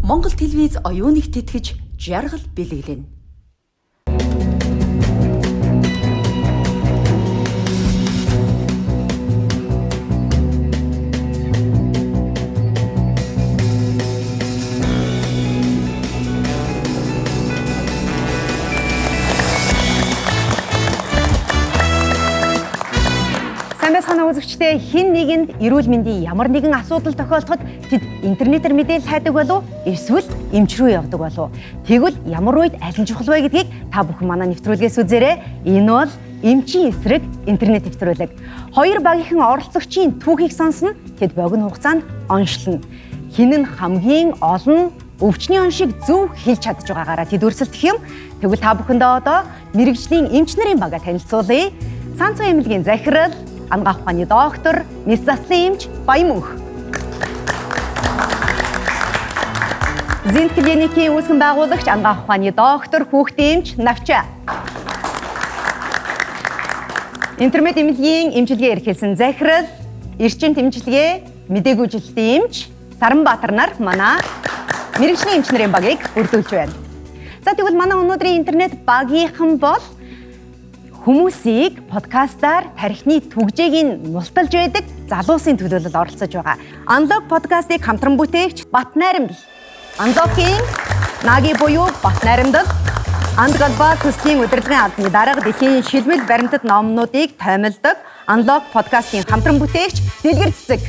Монгол телевиз оюуныг тэтгэж жаргал бэлэглэнэ. Санаа үзэгчдээ хэн нэгэнд эрүүл мэндийн ямар нэгэн асуудал тохиолдоход тэд интернетээр мэдээлэл хайдаг болов эсвэл эмч рүү явдаг болов. Тэгвэл ямар үед аль нь чухал вэ гэдгийг та бүхэн манай нэвтрүүлгээс үзээрэй. Энэ бол эмчийн эсрэг интернет нэвтрүүлэг. Хоёр багийнхан оролцогчийн түүхийг сонсно. Тэд богино хугацаанд оншилно. Хэн нь хамгийн олон өвчний оншийг зөв хэлж чадж байгаагаараа тэд өрсөлдөх юм. Тэгвэл та бүхэндээ одоо мэрэгжлийн эмч нарын бага танилцуулъя. Санцуу эмнэлгийн захирал, ангаах ухааны доктор, нийс заслын эмч Баян мөнх. Зинт клиникийн үүсгэн байгуулагч, ангаах ухааны доктор, хүүхдийн эмч Навча. Интернет эмнэлгийн эмчилгээ эрхэлсэн захирал, эрчим эмчилгээ, мэдээгүй жилтийн эмч Саранбаатар нар манай мэрэгжлийн эмч нарын багийг бүрдүүлж байна. За тэгвэл манай өнөөдрийн интернет багийнхан бол хүмүүсийг подкастаар тархины түгжээг нь мулталж байдаг залуусын төлөөлөлд оролцож байгаа. Unlock подкастыг хамтран бүтээгч Бат Найрамдал. Unlock-ийн Наги буюу Бат Найрамдал, Андгалбаа төслийн удирдлагын албаны дарга дэлхийн шилмэл баримтат номнуудыг таймилдаг Unlock подкастын хамтран бүтээгч Дэлгэр Цэцэг.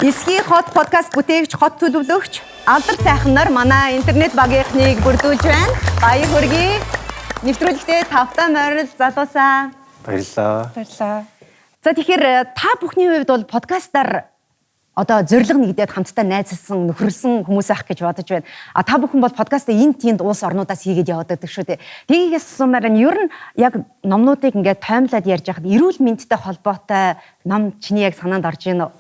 Эсхий хот подкаст бүтээгч хот төлөвлөгч Алдар сайхан нар манай интернет багийнхныг бүрдүүлж байна. Баяр хүргэе. Нэвтрүүлэгтээ тавтаа морил залуусаа. Баярлалаа. Баярлалаа. За тэгэхээр та бүхний хувьд бол подкастаар одоо зориг нэгдээд хамтдаа найзалсан, нөхөрлсөн хүмүүс ах гэж бодож байна. А та бүхэн бол подкастаа энэ тийнд улс орнуудаас хийгээд яваад байдаг шүү дээ. Тэгээс сумаар нь ер нь яг номнуудыг ингээд таймлаад ярьж байхад эрүүл мэндтэй холбоотой ном чиний яг санаанд орж ийн үү?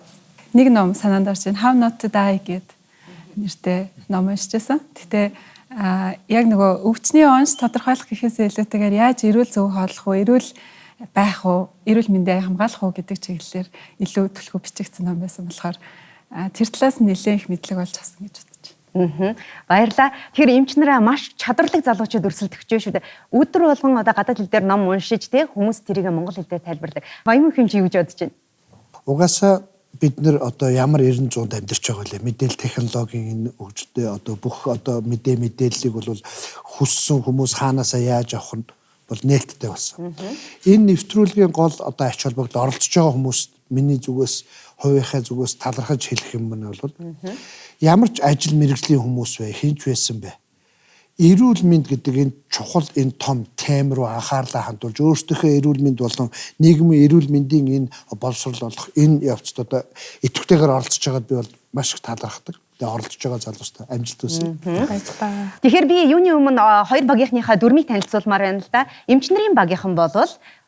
Нэг ном санаанд орж байна. How Not to Die гэдэг нэртэй ном уншижсэн. Гэтэ яг нөгөө өвчний онц тодорхойлох гэхээс илүүтэйгээр яаж эрүүл зөв хооллох вэ, эрүүл байх уу, эрүүл мэндээ хамгаалах уу гэдэг чиглэлээр илүү төлхөө бичигдсэн ном байсан болохоор тэр талаас нь нэлээд их мэдлэг болж авсан гэж бодож байна. Баярлалаа. Тэгэхээр эмч нараа маш чадварлаг залуучууд өрсөлдөгч шүү дээ. Өдөр болгон одоо гадаад хэл дээр ном уншиж те хүмүүс тэрийг монгол хэл дээр тайлбарладаг. Баян мөнх юм чи юу гэж бодож байна? Угаасаа бид нэр одоо ямар 90-100-д амьдарч байгаа вэ? Мэдээлэл технологийн энэ хөгжөлтэй одоо бүх одоо мэдээллийг бол хүссэн хүмүүс хаанасаа яаж авах нь бол нээлттэй болсон. Энэ нэвтрүүлгийн гол одоо ач холбогдол оролцож байгаа хүмүүст миний зүгээс хувийнхаа зүгээс талархаж хэлэх юм нь бол ямар ч ажил мэргэжлийн хүмүүс вэ, хинч байсан бэ? Эрүүл мэнд гэдэг энэ чухал энэ том тем руу анхаарлаа хандуулж өөрсдийнхөө эрүүл мэнд болон нийгмийн эрүүл мэндийн энэ боловсрол болох энэ явцд одоо идэвхтэйгээр оролцож байгаад би бол маш их талархдаг. Тэгээ оролцож байгаа залуустай амжилт хүсье. Баярлалаа. Тэгэхээр би юуны өмнө хоёр багийнхныхаа дүрмийг танилцуулмаар байна л да. Эмч нарын багийнхан бол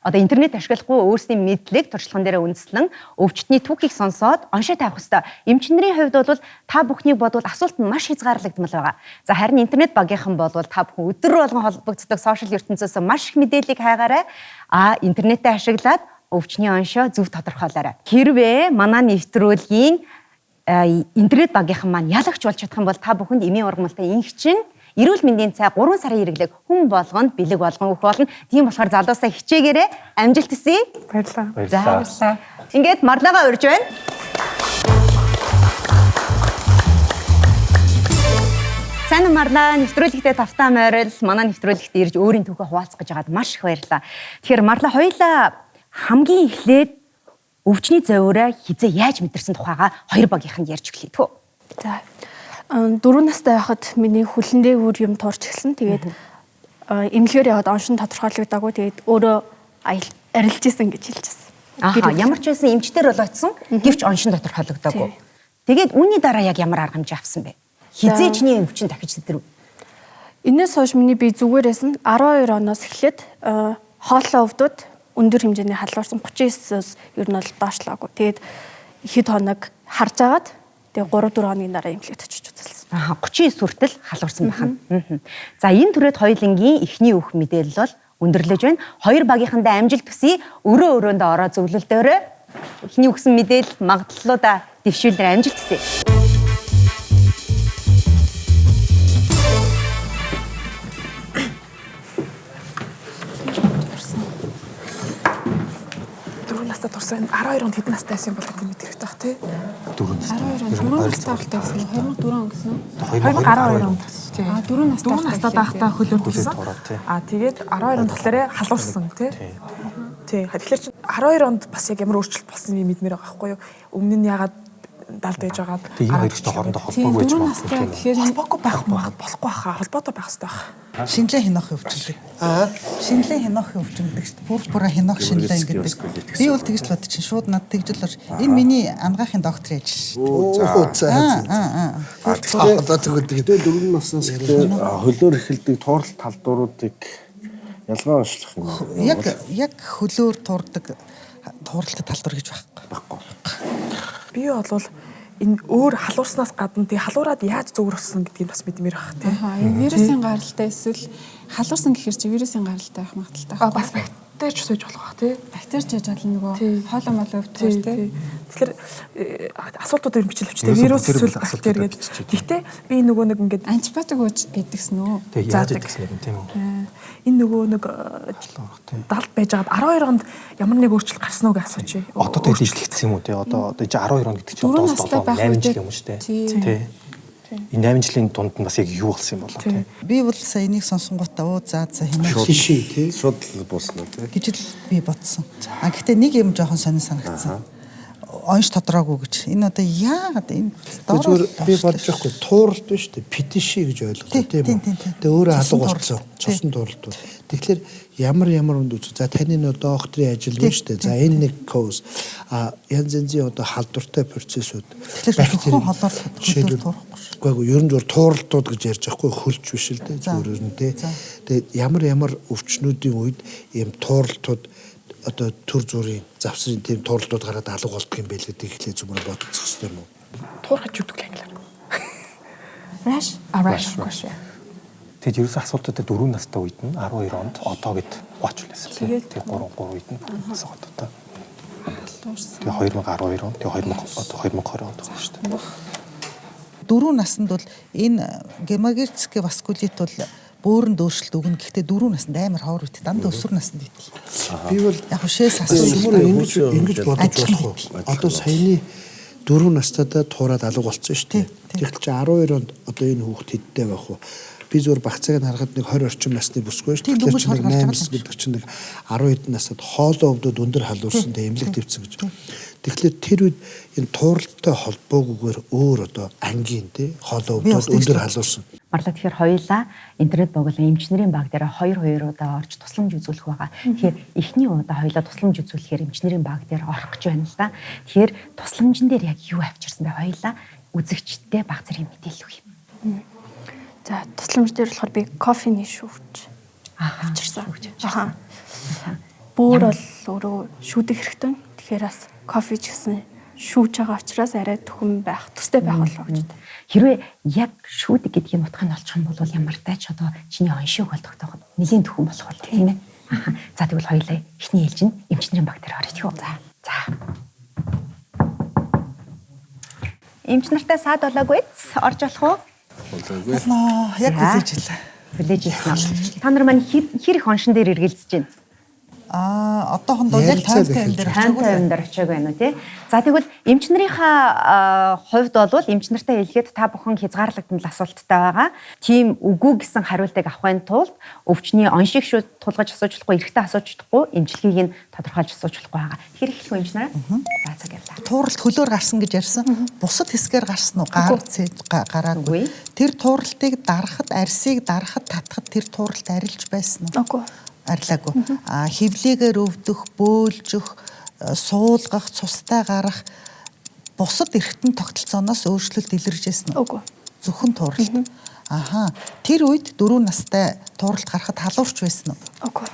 одоо интернет ашиглахгүй өөрсдийн мэдлэг туршлаган дээр үндэслэн өвчтний түүхийг сонсоод оншоо тавих хэвээр. Эмч нарын хувьд бол та бүхнийг бодвол асуулт нь маш хязгаарлагдмал байгаа. За харин интернет багийнхан бол та бүхэн өдөр болгон холбогддог сошиал ертөнцөөс маш их мэдээллийг хайгаарай. Интернетээ ашиглаад өвчний оншоо зөв тодорхойлоорой. Хэрвээ манай нэвтрүүлгийн интернет багийнхан маань ялагч болж чадах юм бол та бүхэнд эмийн ургамалтай инхчин эрүүл мэндийн цай 3 сарын хэрэглээг хүн болгонд бэлэг болгон өгөх болно. Тийм болохоор залуусаа хичээгээрэй. Амжилт хүсье. Баярлалаа. За. Ингээд марлагаа урьж байна. Сайн марлаа нэвтрүүлэгтээ тавтаа морил манай нэвтрүүлэгт ирж өөрийн түүхээ хуваалцах гэж байгаад маш их баярлалаа. Тэгэхээр марлаа хоёлаа хамгийн эхлээд өвчний зовиороо хизээ яаж мэдэрсэн тухайга хоёр багийнхан ярьж өглөө төө. За. 4 настай байхад миний хүлэн дээгүүр юм туурч гисэн. Тэгээд эмнэлгээр яваад оншин тодорхойлогдоогүй. Тэгээд өөрөө арилж исэн гэж хэлчихсэн. Ямар ч байсан эмчтэр бол очсон. Гэвч оншин тодорхойлогдоогүй. Тэгээд үүний дараа яг ямар арга хэмжээ авсан бэ? Хизээчний өвчин дахиж тэтэрв. Энээс хойш миний бие зүгээрээс нь 12 оноос эхлээд хооллоо өвдөд өндөр хэмжээний халуурсан 39-оос ер нь бол доошлоогүй. Тэгээд хэд хоног харж агаад тэгээ 3-4 хоногийн дараа эмнэлэгт очиж үзүүлсэн. 39 хүртэл халуурсан байна. За энэ түрээд хоёулангийн эхний үх мэдээлэл бол өндөрлөж байна. Хоёр багийнхандаа амжилт хүсье. Өрөө өрөөндөө ороо зөвлөлдөөрөө Эхний өгсөн мэдээлэл магадлалуудаа дэвшүүлээр амжилт хүсье. Настай турсан 12 онд хэдэн настай байсан бол гэдэг мэд хэрэгтэй баг тий. 4 настай байхдаа гэсэн үү? 2004 он гэсэн үү? 2012 онд. Тий. 4 настай байхдаа хөлөөр турсан. Тэгээд 12 онд болохоор халуурсан тий. Тий. Тэгэхээр чи 12 онд бас яг ямар өөрчлөлт болсон юм мэдмээр байгаа байхгүй юу? Өмнө нь ягаад далд байж байгаад тийм хоёртой хоорондоо холбоогүй байж байгаа. 4 настай гэхээр холбоогүй байх болохгүй хаа. Холбоотой байх хэрэгтэй байх. Шинжлэх хянахын өвчин. Шинжлэх хянахын өвчин гэдэг чинь бүр хянах шинжлэх гэдэг. Би бол тэгж л бод чинь шууд над тэгж л бол энэ миний ангаахын докторын ажил. Одоо тэгээд 4 наснаас хөлөөр эхэлдэг тууралт талдууруудыг ялгаа онцлох юм. Яг хөлөөр туурдаг тууралтад талдуур гэж байхгүй. Би бол энэ өөр халуурснаас гадна тий халуураад яаж зүгөрсөн гэдгийг бас мэдмээр байх тий. Энэ вирусын гаралтай эсвэл халуурсан гэхэр чи вирусын гаралтай байх магадaltaй. Бас бактерич сууж болох байх тий. Бактерич яаж болно нөгөө хоолой мол өвдсөн тий. Тэгэхээр асуултууд ер нь бичил өвчтэй вирус эсвэл бактери гэдэг. Гэхдээ би нөгөө нэг ингээд антибиотик ууж гэдгсэн үү? Тэгээ яаж гэдгсэн юм тийм үү? Энэ нөгөө нэг далд байжгаад 12 онд ямар нэг өөрчлөлт гарсан уу гэж асуучих. Одоо тэгээд ижилэгдсэн юм уу тий? Одоо 12 он гэдэг чинь одоо 8 жил юм шүү дээ. Тий. Энэ 8 жилийн дунд нь бас яг юу болсон юм болоо тий? Би бол сая энийг сонсонгуудаа за хэмээн шишээ тий. Шууд л бууснаа тий. гэж л би бодсон. Гэхдээ нэг юм жоохон сонир санагдсан. Онш тодроогүй гэж. Энэ одоо яагаад энэ зүгээр би бодож байхгүй тууралт биш үү? Петиши гэж ойлгох тийм үү? Тэгээ өөрөө алга болсон. Цусан тууралт. Тэгэхээр ямар үнд үз. За таны нөө докторийн ажил биш үү? За энэ нэг коуз янз янзын одоо халдвартай процессууд бактери холоор туурахгүй. Гэхдээ ер нь зүгээр тууралтууд гэж ярьж байхгүй хөлж биш л дээ. Зүгээр ер нь тий. Тэгээ ямар өвчнүүдийн үед ийм тууралтууд одоо төр зүрийн завсрын тийм тууралтууд гараад алга болдго юм байл гэдэг ихлэ зүмөр бодох хэрэгтэй юм уу? Туурхаж юудаг л англиар. Rash. Тэгээд ерөөсөө асуултуудад 4 настай үед нь 12 онд одоо гэд гоочлээсэн. Тэгээд 3 үед нь асуух одоо. Тэгээд 2012 он, тэгээд 2020 онд байна шүү дээ. 4 наснд бол энэ гемагерцкий васкулит бол бөөрөнд өөрчлөлт өгнө. Гэхдээ 4 наснд амар ховор үйт. Дандаа өсвөр наснд үйт. Би бол яг шээс асуусан. Ингэж бодож болох уу? Одоо саяны 4 настайдаа туураад алга болцсон шүү дээ. Тэгэхдээ чи 12 онд одоо энэ хүүхд хэдтэй байх вэ? Би зүгээр багцааг нь харахад нэг 20 орчим насны бүсгүй шүү. Тэгэхээр чи нэг 8 гэдэг чинь нэг 12 насад хоолой өвдөд өндөр халуурсан тэ эмнэлэг дэвцэн гэж. Тэгэхээр тэр үед энэ тууралтай холбоогүйгээр өөр одоо ангийн тий хоолой өвдөд өндөр халуурсан. Марлаа тэгэхээр хоёулаа интернет боглон эмчнэрийн баг дээр 2 удаа орж тусламж үзүүлэх байгаа. Тэгэхээр эхний удаа хоёулаа тусламж үзүүлэхээр эмчнэрийн баг дээр орох гэж байна л да. Тэгэхээр тусламжн дээр яг юу авчирсан бэ? Хоёулаа үзэгчтэй баг зэрэг мэдээлэл өгье. За тусламж дээр болохоор би кофений шүүж авчирсан. Бөөр бол өөрөө шүүдэх хэрэгтэй. Тэгэхээр бас кофе ч гэсэн шүүж байгаа учраас арай төхөн байх, төстэй байх болов гэж. Хэрвээ яг шүүдэг гэдгийг утгыг нь олчих юм бол ямар тач одоо чиний оншиг бол тогтооход нэлийн төхөн болох бол тийм ээ. За тэгвэл хоёулаа эхний ээлж нь эмчнэрийн баг дээр орчих уу. За. Эмч нартай саад болоогүй орж болох уу? Болоо. Яг хүлээж илээ. Хүлээж ирсэн. Та нар маань хэр их оншин дээр эргэлзэж байна? Одоохондоо яг тайван дээр очиаг байна уу тий. За тэгвэл эмчнэрийнхаа хувьд бол эмчнэртэй хэлгээд та бүхэн хязгаарлагдсан асуулттай байгаа. Тийм үгүй гэсэн хариултыг авахын тулд өвчний оншиг шууд тулгаж асууж болохгүй, эрэхтэй асууж болохгүй, эмчилгээг нь тодорхойлж асууж болохгүй байгаа. Тэгэхээр эхлэх эмчнэр. За цаг явлаа. Тууралт хөлөөр гарсан гэж ярьсан. Бусад хэсгээр гарсан уу? Гараагүй. Тэр тууралтыг дарахад, арсыг дарахад, татахад тэр тууралт арилж байсан уу? Үгүй. Арилаагүй. Хевлийгээр өвдөх, бөөлжих, суулгах, цустай гарах бусад эргэтэн тогтолцооноос өөрчлөлт илэржсэн үү? Үгүй. Зөвхөн тууралт. Тэр үед 4 настай тууралт гарахад халуурч байсан уу? Үгүй.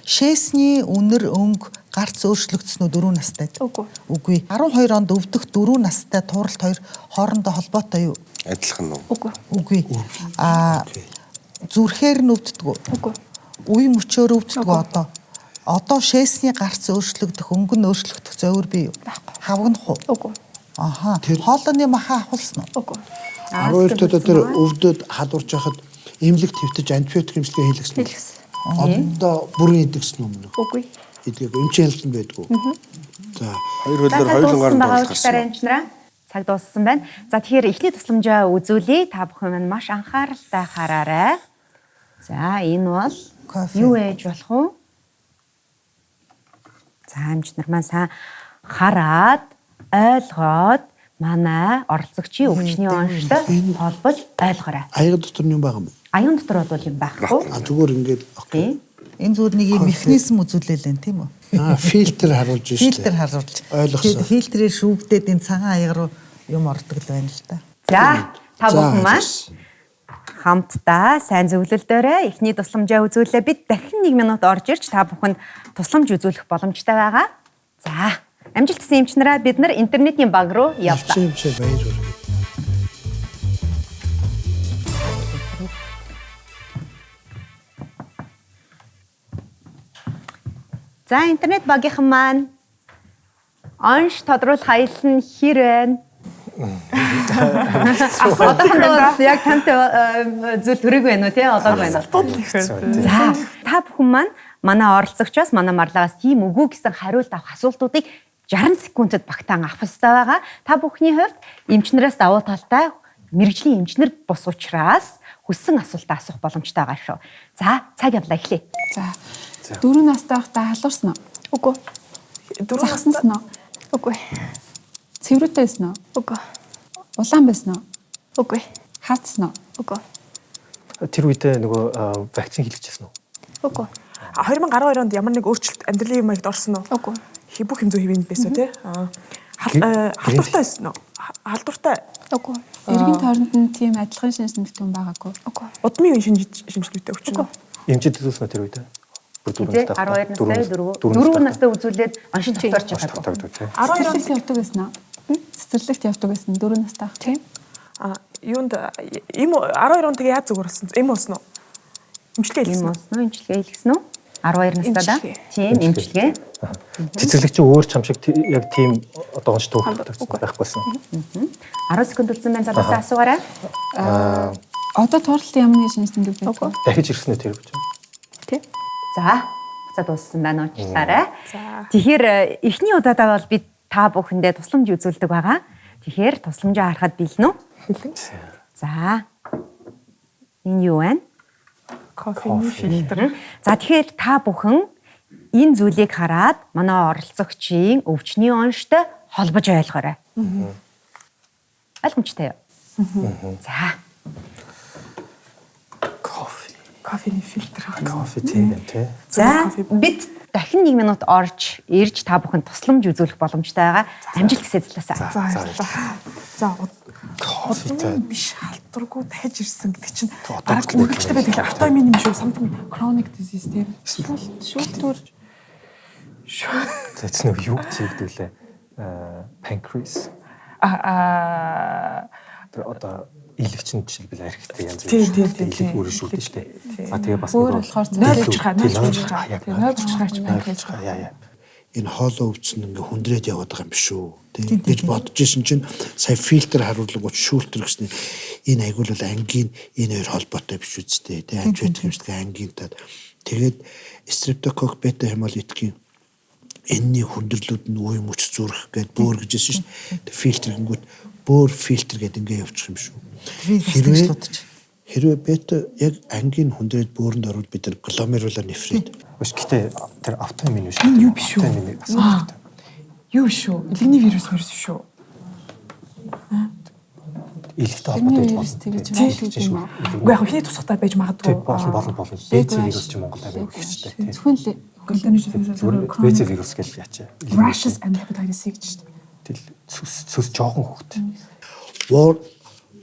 Шээсний үнэр өнгө гарц өөрчлөгдсөн үү 4 настайд? Үгүй. 12 онд өвдөх 4 настай тууралт хоёр хоорондоо холбоотой юу? Адилхан уу? Үгүй. Зүрхээр нь өвддөг үү? Үгүй. Үе мөчөөр өвддөг одоо. Одоо шээсний гарц өөрчлөгдөх, өнгө нь өөрчлөгдөх зөөр бий юу? Хавгнах уу? Үгүй. Аха. Хоолойны махаа авахулсан уу? Үгүй. 12 дот тэр өвдөд халуурж яхад эмнэлэг твтэж антибиотик хэмжлэгээ хийлгэсэн. Хэлсэн. Одоо бүрэн идэгсэн юм уу? Үгүй. Идэх эмчилэлтэн байдгүй. За Хоёр хөлөөр хоёулангаар байгаа эмчнэрээ цаг дууссан байна. За тэгэхээр эхний тусламжаа үзүүлье. Та бүхэн маань маш анхааралтай хараарай. За энэ бол Кофе. юу ээж болох вэ? За эмчнэр маань сайн хараад ойлгоод манай оролцогчийн өвчний онцтой холбож ойлгоорой. аяга дотор нь юм байгаа юм. Аян дотор бол юм байхгүй. Зүгээр ингээд окей. Энэ зүгээр нэг юм механизм үзүүлээлэн тийм үү? Фильтр харуулж штэ. Фильтр харуулж. Ойлгосон. Фильтрээр шүүгдээд энэ цагаан аяга руу юм ордог л байна л да. За та бүхэн маань хамтдаа сайн зөвлөлдөөрэй. Эхний тусламжаа үзүүлээ. Бид дахин 1 минут орж ирж та бүхэнд тусламж үзүүлэх боломжтой байгаа. За, амжилтсан эмчнэрээ бид нар интернетийн баг руу явлаа. Чимчээ баяр. За, интернет багийнхан маань онш тодруулах аялал нь хэр байна? Одоо яг тантай зүйл төрөг байна уу тий? Одоог байна. За, та бүхэн маань манай оролцогчоос манай марлагаас тийм үгүй гэсэн хариулт авах асуултуудыг 60 секундэд багтаан авах хэрэгтэй байгаа. Та бүхний хувьд эмчнэрээс давуу талтай мэрэгжлийн эмчнэр бус учраас хүссэн асуултаа асуух боломжтой байгаа шүү. За, цаг явлаа эхлэе. За. 4 настай байхдаа халуурсан уу? Үгүй. 4 Загсан уу? Үгүй. Цэврүүтэй байсан уу? Үгүй. Улаан байсан уу? Үгүй. Хаацсан уу? Үгүй. Тэр үедээ нөгөө вакцин хийлгэжсэн үү? Үгүй. 2012 онд ямар нэг өөрчлөлт амьдралын маягт орсон уу? Үгүй. Бүх хэмжээ хэвэнд байсан тий. Халдвартай байсан уу? Халдвартай. Үгүй. Эргэн тойронд нь тийм адилхан шинжлэх хүн байгаагүй. Үгүй. Удмын үеийн шинжилгээтэй өвчин үү? Эмчид төлөвлөснө тэр үедээ. 12 настай 4 настай үзүүлээд оншин тогтоорч байгаа. 12 онд Цэцэрлэгт явдаг байсан уу? Цэцэрлэгт явдаг байсан 4 настай. Тийм. юунд им 12 онд тэгээ яаж зүгээр болсон? Им болсон уу? Имчилгээ Ийм хийсэн үү? болсон уу? Имчилгээ хийлгэсэн үү? 12 настай да. Тийм, имчилгээ. Цэцэрлэг чи өөр ч юм шиг яг тийм одоо онц төвхөлтэй байхгүйсэн. 10 секунд үлдсэн байна. Задаас асуугаарай. Одоо тууралтын ямар нэг шинжлэх үү? Дахиж ирсэн үү тэр гэж. Тийм. За, буцаад дууссан байна уучлаарай. Тэгэхээр эхний удаадаа бол бид та бүхэндээ тусламж үзүүлдэг байгаа. Тэгэхээр тусламжаа харахад бэлэн үү? За. Энэ юу вэ? Кофений фильтр. За тэгэхээр та бүхэн энэ зүйлийг хараад манай оролцогчийн өвчний онцтой холбож ойлгоорой. Ойлгомжтой юу? За. Кофений фильтр. Кофе тийм тий. За бид дахин 1 минут орж ирж та бүхэн тусламж үзүүлэх боломжтой байгаа. Амжилт хүсье. За кофетэй биш халдваргүй дахиж ирсэн гэдэг чинь баг үргэлжлээ байдаг л автоимmun юм шүү. Самтан chronic disease тийм. Шүүлтүр. Тэц нэг юу чийгдүүлээ. Pancreas. Тэр одоо ийлэгчэн жишээлбэл архитай янз Тийм. өөр шүүлдэ штэ. За тэгээ бас Өөр болохоор нойлж чахаач pancreas. яа. Энэ хоолой өвцөн ингээ хүндрээд яваад байгаа юм биш үү? Тийм гэж бодож исэн чинь сая фильтр харуулгууд шүүлтэр гэснээр энэ айгуул бол ангийн энэ хоёр холбоотой биш үстэй. Тийм антибиотик хэмжлэг ангийнтад тэгээд стрептококк бета хемолитикийн энэний хүндрэлүүд нь үе мөч зүрх гэд бөөр гэж исэн шүү дээ. Фильтр гингүүд бөөр фильтр гэд ингээ явчих юм шүү. Хэрвээ бета яг ангийн хүндрээд бөөрөнд орвол бид нар гломерулар нефрит. Гэхдээ тэр автоимmun биш. Юу биш үү? Юу шүү? Илгэний вирус шүү. Илэгтэй холбоотой вирус тэгж байлгүй юм уу? Уу яг ихний тусахтай байж магадгүй. Болон. БЦ вирус ч Монголд авах хэрэгтэй. Зөвхөн л БЦ вирус гэж яачаа. Rashes and hepatitis C гэж шүү дээ. Тэгэл сүс жоохон хөвгт.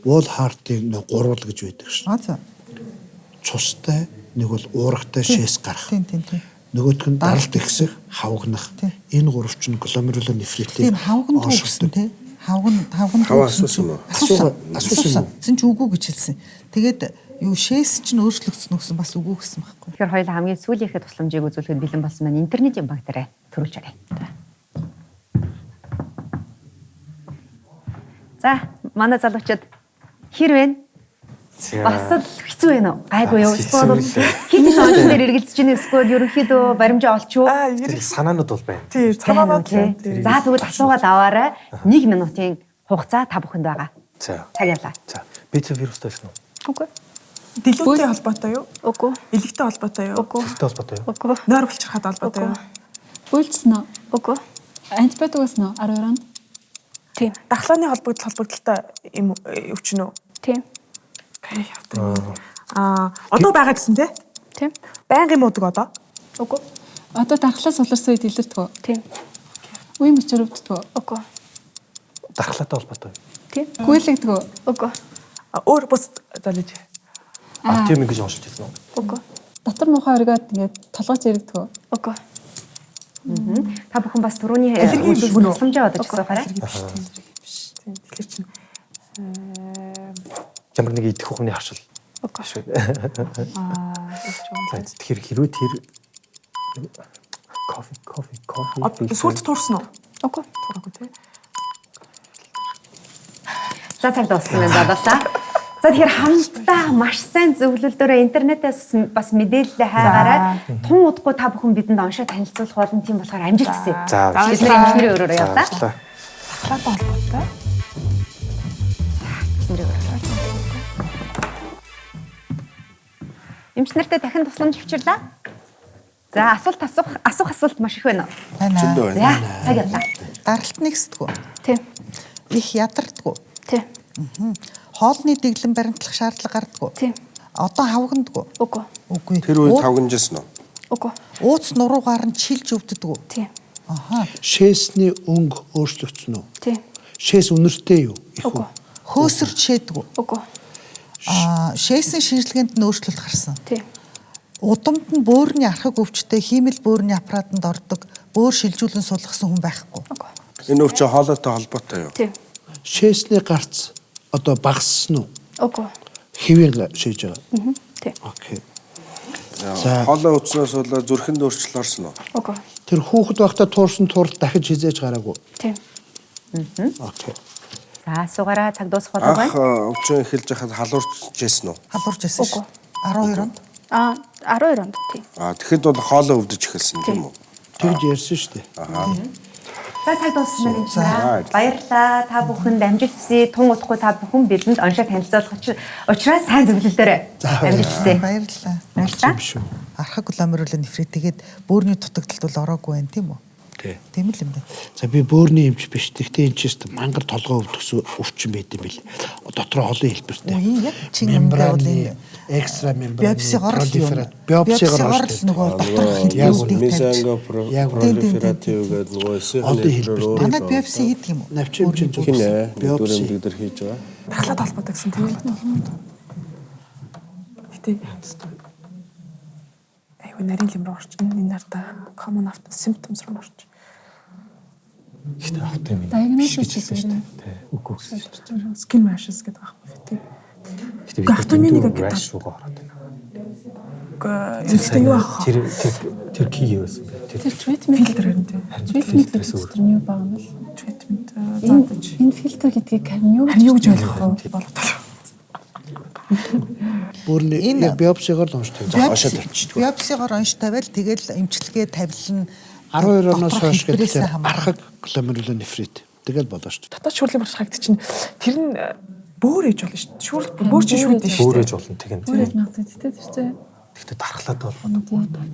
Wall heart-ийн нэг гурвал гэж байдаг шин. За. Цустай, нэг бол уургатай шээс гарах. Тийм. Нөгөөх нь даралт ихсэх, хавгнах. Энэ гурав чинь гломерулар нефритийг Тийм хавган төгсөн тий. Хавган асуусан. Асуусан ч үгүй гэж хэлсэн. Тэгээд юу шээс чинь өөрчлөгдсөн гэсэн бас үгүй гэсэн байхгүй. Тэгэхээр хоёул хамгийн сүүлийнхээ тусламжийг үзүүлэхэд бэлэн болсон маань интернетийн баг дээр төрүүлж арай. За, манай залуучууд хэр вэ? Бас л хэцүү байна уу? Гайгүй юу? Эсвэл хит онцлог дээр эргэлзэж ийн эсвэл ерөнхийдөө баримжаа олч уу? Тэр санаанууд бол байна. тий цаанаа тий. За тэгвэл асуугаад аваарай. 1 минутын хугацаа та бүхэнд байгаа. За. Цагаалаа. За. Бицеп вирустай байна уу? Үгүй. Дэлгүүртэй холбоотой юу? Үгүй. Илэгтэй холбоотой юу? Үгүй. Бицептэй холбоотой юу? Үгүй. Нойр булчирхад холбоотой юу? Үйлчлэн үү? Үгүй. Антибиотик өснө 12 онд. Тийм. Дахлааны холбогдолтой юм өвчин үү? Тийм. Окей. Одоо байгаа гэсэн тий? Тийм. Байнгын муудаг одоо? Үгүй. Одоо дархлаас уларсан үед илэрдэг үү? Тийм. Үе мөчөр өвддөг үү? Үгүй. Дархлаатай холбоотой. Тийм. Гүйлэгдэг үү? Үгүй. Өөр бус залж. Тийм ингэж уншиж байсан уу? Үгүй. Дотор муухай өргөд ингээд толгойч ирэгдэг үү? Үгүй. Та бүхэн бас түрүүний Аллерги биш үү? тусламжаа бодож асуухаарай. Тийм. Тэгэхээр чинь Ямар нэг идэх ухамны харшил. Үгүй. Тэгэхээр хэрвээ тэр кофе. сүрд туурсан уу? Үгүй. Туураагүй тий. За цаг дууссан байна задаасаа. За тэгэхээр хамтдаа маш сайн зөвлөлдөөрөө интернетээс бас мэдээлэл хайгаарай. Тун удахгүй та бүхэн бидэнд оншоо танилцуулах болно. Тийм болохоор амжилт хүсье. За. Бидний эмчнэрийн өрөөрөө явлаа. Дахлаатай холбоотой. Эмчнэртэй дахин тусламж авчирлаа. За асуух асуулт маш их байна. Байна. За цаг явлаа. Даралт нэгсдэггүй. Тийм. Их ядардаггүй. Тийм. Хоолны дэглэм баримтлах шаардлага гардаггүй. Тийм. Одоо хавгандаггүй. Үгүй. Үгүй. Тэр үед тавганжсэн үү? Үгүй. Ууц нуруугаар нь чилж өвддөггүй. Тийм. Аха. Шээсний өнгө өөрчлөгдсөн үү? Тийм. Шээс үнэртэй юу? Их Үгүй. үү? Хөөсөрч шээдэггүй. Үгүй. Шээсэн шинжилгээнд нь өөрчлөлт гарсан. Тийм. Удамд нь бөөрийн архаг өвчтэй хиймэл бөөрийн аппаратанд ордог бөөр шилжүүлэн сулгасан хүн байхгүй. Үгүй. Энэ өвчин хоолойтой холбоотой юу? Тийм. Шээсний гарц одоо багассан уу? Үгүй. Хэвийн шээж байгаа. Тийм. Окей. За хоолой өвчнөөс бол зүрхэнд өөрчлөл орсон уу? Үгүй. Тэр хүүхэд байхдаа туурсан туурал дахиж хизээж гараагүй. Тийм. Окей. За асуугаараа цаг дуусах болов Анх байна. өвчин эхэлж байхад халуурч жисэн үү? Халуурж байсан шүү. Үгүй. 12 онд. 12 онд тийм. Тэгэхэд бол хоолой өвдөж эхэлсэн тийм үү? Тэгж ярьсан шүү дээ. За цаг дууссан байна эмчнэр. Баярлалаа. Та бүхэнд амжилт хүсье. Тун удахгүй та бүхэн бидэнд оншоо танилцуулах учраас сайн зөвлөлөөрэй. Амжилт хүсье. Баярлалаа. Баярлалаа. Биш үү? Архаг гломерулын нефрит тэгээд бөөрийн дутагдалт бол ороогүй байна тийм үү? Тийм л юм байна. За би бөөрийн эмч биш. Тэгтээ энэ ч гэсэн мангар толгой өвдөхсөн өвчин байд юм бил. Дотроо олон хэлбэртэй. Үгүй яг чинь юм байвал Мембраны, энэ экстра мембраны, биопсигоор л юм. биопсигоор л нөгөө доторх хэлбэрүүдийг Мисанго Яг пролифератив гэдэг нөгөө олон хэлбэртэй. Манай биопси хийдэг юм уу? Навч эмчийн зүг. хинэ Биопси. дүүрэмдэг дээр хийж байгаа. Дахлаад холбоотой гэсэн тийм. Гэтэ айгүй нарийн юм руу орчин. Энэ нарда common after symptoms руу орчин. Ихтэй авах юм. Diagnosis Биш гэж хэлсэн шүү гэдэг. дээ. Тий. Үгүй гэсэн. Skin rashes гэдэг байхгүй тийм. Гэхдээ Гэхдээ автоминик гэдэг rash руугаа ороод байна. Эцэгтэй юу авах? Тэр ки юу байсан бэ? Тэр treatment Фильтр харин тийм. treatment гэдэг нь юу байгаа юм бэ? Treatment Энэ фильтр гэдгийг харин юу харин юу гэж ойлгох вэ? Болоод. Бөөрийн Энэ- биопсигоор л уншдаг. Хашаа тавьчих. Биопсигоор онш тавиал тэгэл эмчилгээ тавилна. 12 оноос доторх хойш хэлбэрээс гэдэг хамаарна. архаг гломерулын нефрит. Тэгэл болоо шүү дээ. Татаа шүүрлийн баршхаг чинь тэр нь бөөр ээж болно шүү дээ. Шүүр бөөр чинь шүү дээ шүү Бөөрэж дээ. болно тэгэн. Бүрээд магадгүй тийм тэр чинь Гэхдээ дархлаад бол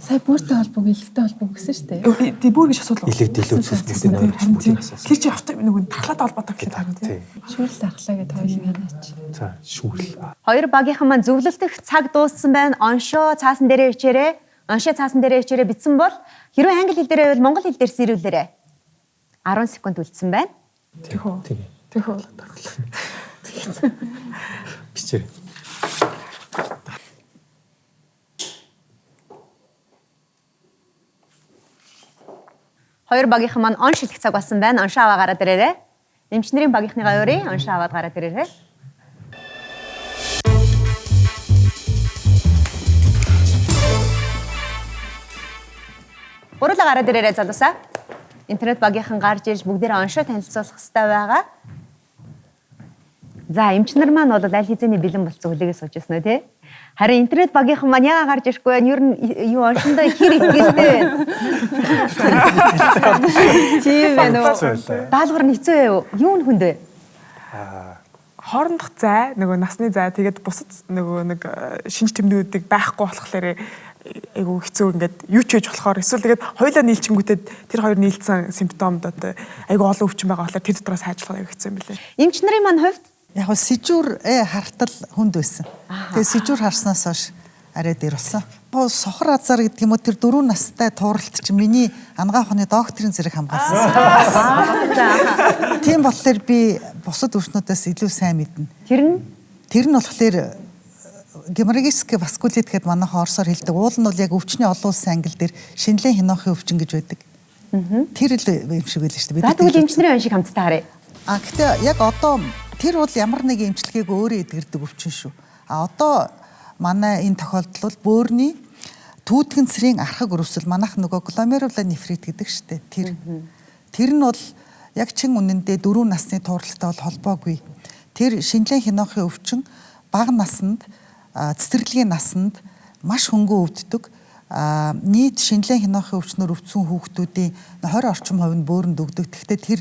сая бүртэй холбоог илэгтэй холбоог гэсэн шүү дээ. Тий бөөр гэж асуудал. илэг дэлгүүцээс бүгдийг Харин тийм. асуусан. Тэр чинь авто нөгөө дахлаад холбоотой гэхэд харин тийм. Тий. Шүүрэл дархлаа гэдэг хоёул янаач. За шүүл. Хоёр багийнхан маань зөвлөлтөх цаг дууссан байна. Оншоо цаасан дээрээ ичээрээ. Оншоо цаасан дээрээ ичээрээ битсэн бол хэрвээ англи хэл дээрээ байвал монгол хэл дээр сэрүүлээрэй. 10 секунд үлдсэн байна. Тэхүү. Тэгээ. Тэхүү болоод дархлаа. Бичээр. Хоёр багийнхан маань он шилэх цаг болсон байна. Оншоо аваа гараад ирээрэй. Эмчнэрийн багийнхныгаа өрөө оншоо аваад гараад ирээрэй. Гурлаа гараад ирээрэй залуусаа. Интернет багийнхан гарч ирж бүгдээрээ оншоо танилцуулах хэрэгтэй байгаа. За эмчнэр маань бол аль хэзээний бэлэн болцсон хүлээгээ сууж яснаа тий. Харин интернет багийнхан маань яагаад гарч ирэхгүй вэ? Ер нь юу оншондоо хэр ихгэлтэй вэ? Тийм ээ нөө. Даалгавар нь хэцүү ээ. Юу нь хүнд вэ? Хоорондох зай, нөгөө насны зай тэгээд бусад нөгөө нэг шинж тэмдгүүдийг байхгүй болохоор айгу хэцүү ингээд юу ч хийж болохоор эсвэл тэгээд хоёулаа нийлчингүүтээ тэр хоёр нийлсэн симптомд одоо айгу олон өвчин байгаа болохоор тэр дотроос хайжлах айгу хэцүү юм билээ. Эмч нарын маань хувьд Яг нь сижүүр хартал хүнд байсан. Тэгээ сижүүр харснаас хойш арай дээр болсон. Сохор азар гэдэг юм уу тэр 4 настай тууралт чинь миний ангаа ухааны докторийн зэрэг хамгаалсан. Тийм болохоор би бусад өвчнүүдээс илүү сайн мэднэ. Тэр нь болохоор геморрагический васкулит гэдэг манайхан орсоор хэлдэг. Уул нь бол яг өвчний олон улсын англи дээр шинэлэн хинохын өвчин гэж байдаг. Тэр л юм шиг байл шүү дээ. За тэгвэл эмчнэрийн оншиг хамтдаа харъя. Гэхдээ яг одоо тэр бол ямар нэг эмчилгээг өөрөө эдгэрдэг өвчин шүү. Одоо манай энэ тохиолдолд бөөрийн түүтгэн цэрийн архаг өрөвсөл манайх нөгөө гломерулонефрит гэдэг штэ. Тэр нь бол яг чин үнэндээ 4 насны тууралтай бол холбоогүй. Тэр шинэлэн хинохын өвчин бага наснд цэцэрлэгийн наснд маш хөнгөн өвддөг. Нийт шинэлэн хинохын өвчнөр өвдсөн хүүхдүүдийн 20 орчим хувь нь бөөрөнд өгдөг. Гэхдээ тэр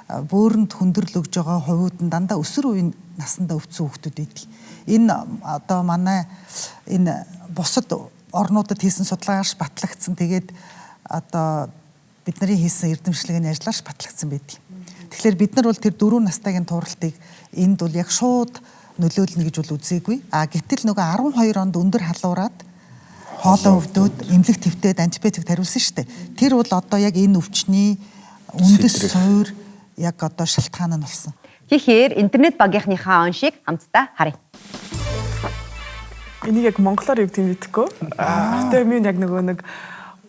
бөөрөнд хүндрэл өгж байгаа хувиуд нь дандаа өсвөр үеийн насндаа өвдсөн хүүхдүүд байдаг. Энэ одоо манай энэ бусад орнуудад хийсэн судалгаагаар батлагдсан. Тэгээд одоо бидний хийсэн эрдэмшлэгийн ажиллагаач батлагдсан байдаг. Тэгэхээр бид нар бол тэр 4 настайгийн тууралтыг энд бол яг шууд нөлөөлнө гэж бол үзээгүй. Гэтэл нөгөө 12 онд өндөр халуураад хоолой өвдөд эмнэлэг твтээд антибиотик тариулсан шүү дээ. Тэр бол одоо яг энэ өвчний үндэс суур яг одоо шалтгаан нь болсон. Тэгэхээр интернет багийнхныхаа оншийг хамтдаа харъя. Энийг яг монголоор юу гэдэг нь мэдэхгүй. Автоиммун яг нөгөө нэг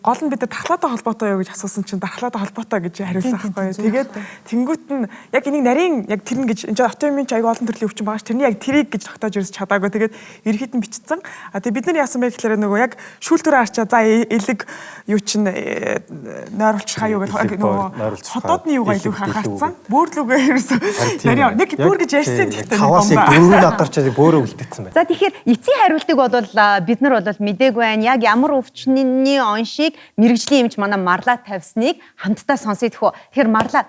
гол нь бид дархлаатай холбоотой юу гэж асуусан чинь дархлаатай холбоотой гэж хариулсан байхгүй юу. Тэгээд тэнгуут нь яг энийг нарийн яг тэр нь гэж энэ автоиммун ч аяга олон төрлийн өвчин байгаа ш. Тэрний яг тэрийг гэж тогтоож ирж чадаагүй. Тэгээд ерөөхдөө бичсэн. Тэгээд бид нар яасан бэ гэхээр нөгөө яг шүүлтүрээ харчаа за элэг юу чин нойруулчихаа юу гэдэг нөгөө хотоодны юугаа илүү хахацсан. Бөөрлөөгөө ерөөсөө нарийн нэг бөөр гэж ярьсан гэхдээ таваас 4-ийн адарчаад бөөрөө үлдээсэн байна. За тэгэхээр эцсийн хариултыг бол бид нар бол мэдээгүй байна. Яг ямар өвчний оншийг мэрэгжлийн эмч манай Марла тавьсныг хамтдаа сонсъё тэхүү. Тэгэхээр Марла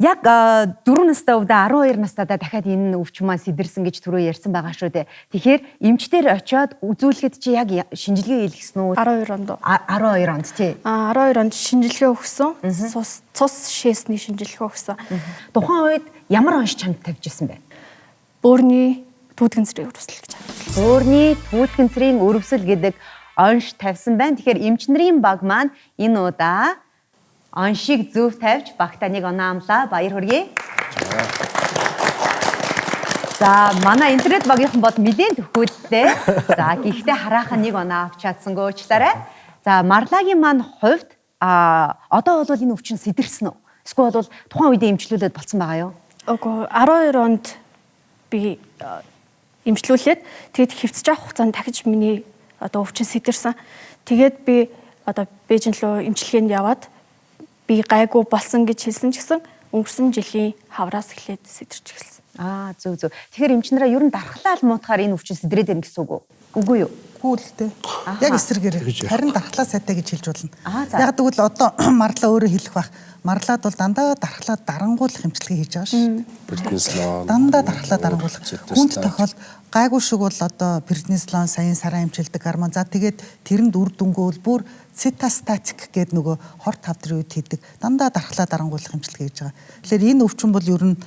яг 4 настай өвдө 12 настайдаа дахиад энэ өвчин маань сидэрсэн гэж түрүү ярьсан байгаа шүү дээ. Тэгэхээр эмчтэр очиод үзүүлэхэд чи яг шинжилгээ хийлгэсэн үү? 12 онд. 12 онд тий. 12 онд шинжилгээ өгсөн. Цус шээсний шинжилгээ өгсөн. Тухайн үед ямар онш чамд тавьж ирсэн бэ? Бөөрийн түүтгэн цэрийн өрөвсөл гэж харуулсан. Бөөрийн түүтгэн цэрийн өрөвсөл гэдэг онш тавьсан байна. Тэгэхээр эмчнэрийн баг маань энэ удаа оншийг зөв тавьж багтаа нэг оноо амлаа. Баяр хүргэе. За манай интернет багийнхан бол нэлээд төхөөллөө. За гэхдээ хараахан нэг оноо авч чадсангүй уучлаарай. За Марлагийн маань хувьд одоо бол энэ өвчин сидэрсэн үү? Эсвэл бол тухайн үедээ эмчлүүлээд болцсон байгаа юу? Үгүй 12 онд би эмчлүүлээд тэгэд хэвцэж авах хугацаанд дахиж миний одоо өвчин сидэрсэн. Тэгээд би одоо Бээжин руу эмчилгээнд яваад би гайгүй болсон гэж хэлсэн ч гэсэн өнгөрсөн жилийн хавраас эхлээд сидэрч эхэлсэн. Зөв. Тэгэхээр эмчнэрээ ер нь дархлаа алмуутахаар энэ өвчин сэдрээд байна гэсэн үг үү? Үгүй юу? Үгүй л дээ. Яг эсрэгээр. Харин дархлаа сайтай гэж хэлж болно. Яг тэгвэл одоо Марлаа өөрөө хэлэх бах. Марлаад бол дандаа дархлаа дарангуулах эмчилгээ хийж байгаа шүү дээ. Преднислон. Дандаа дархлаа дарангуулах. Хүнд тохиол гайгүй шиг бол одоо преднислон, саяын сараа эмчилдэг гормон. За тэгээд тэрэнд үр дүнгөө бол бүр цитостатик гэдэг нөгөө хор тавдрын үед хийдэг. Дандаа дархлаа дарангуулах эмчилгээ хийж байгаа. Тэгэхээр энэ өвчин бол ер нь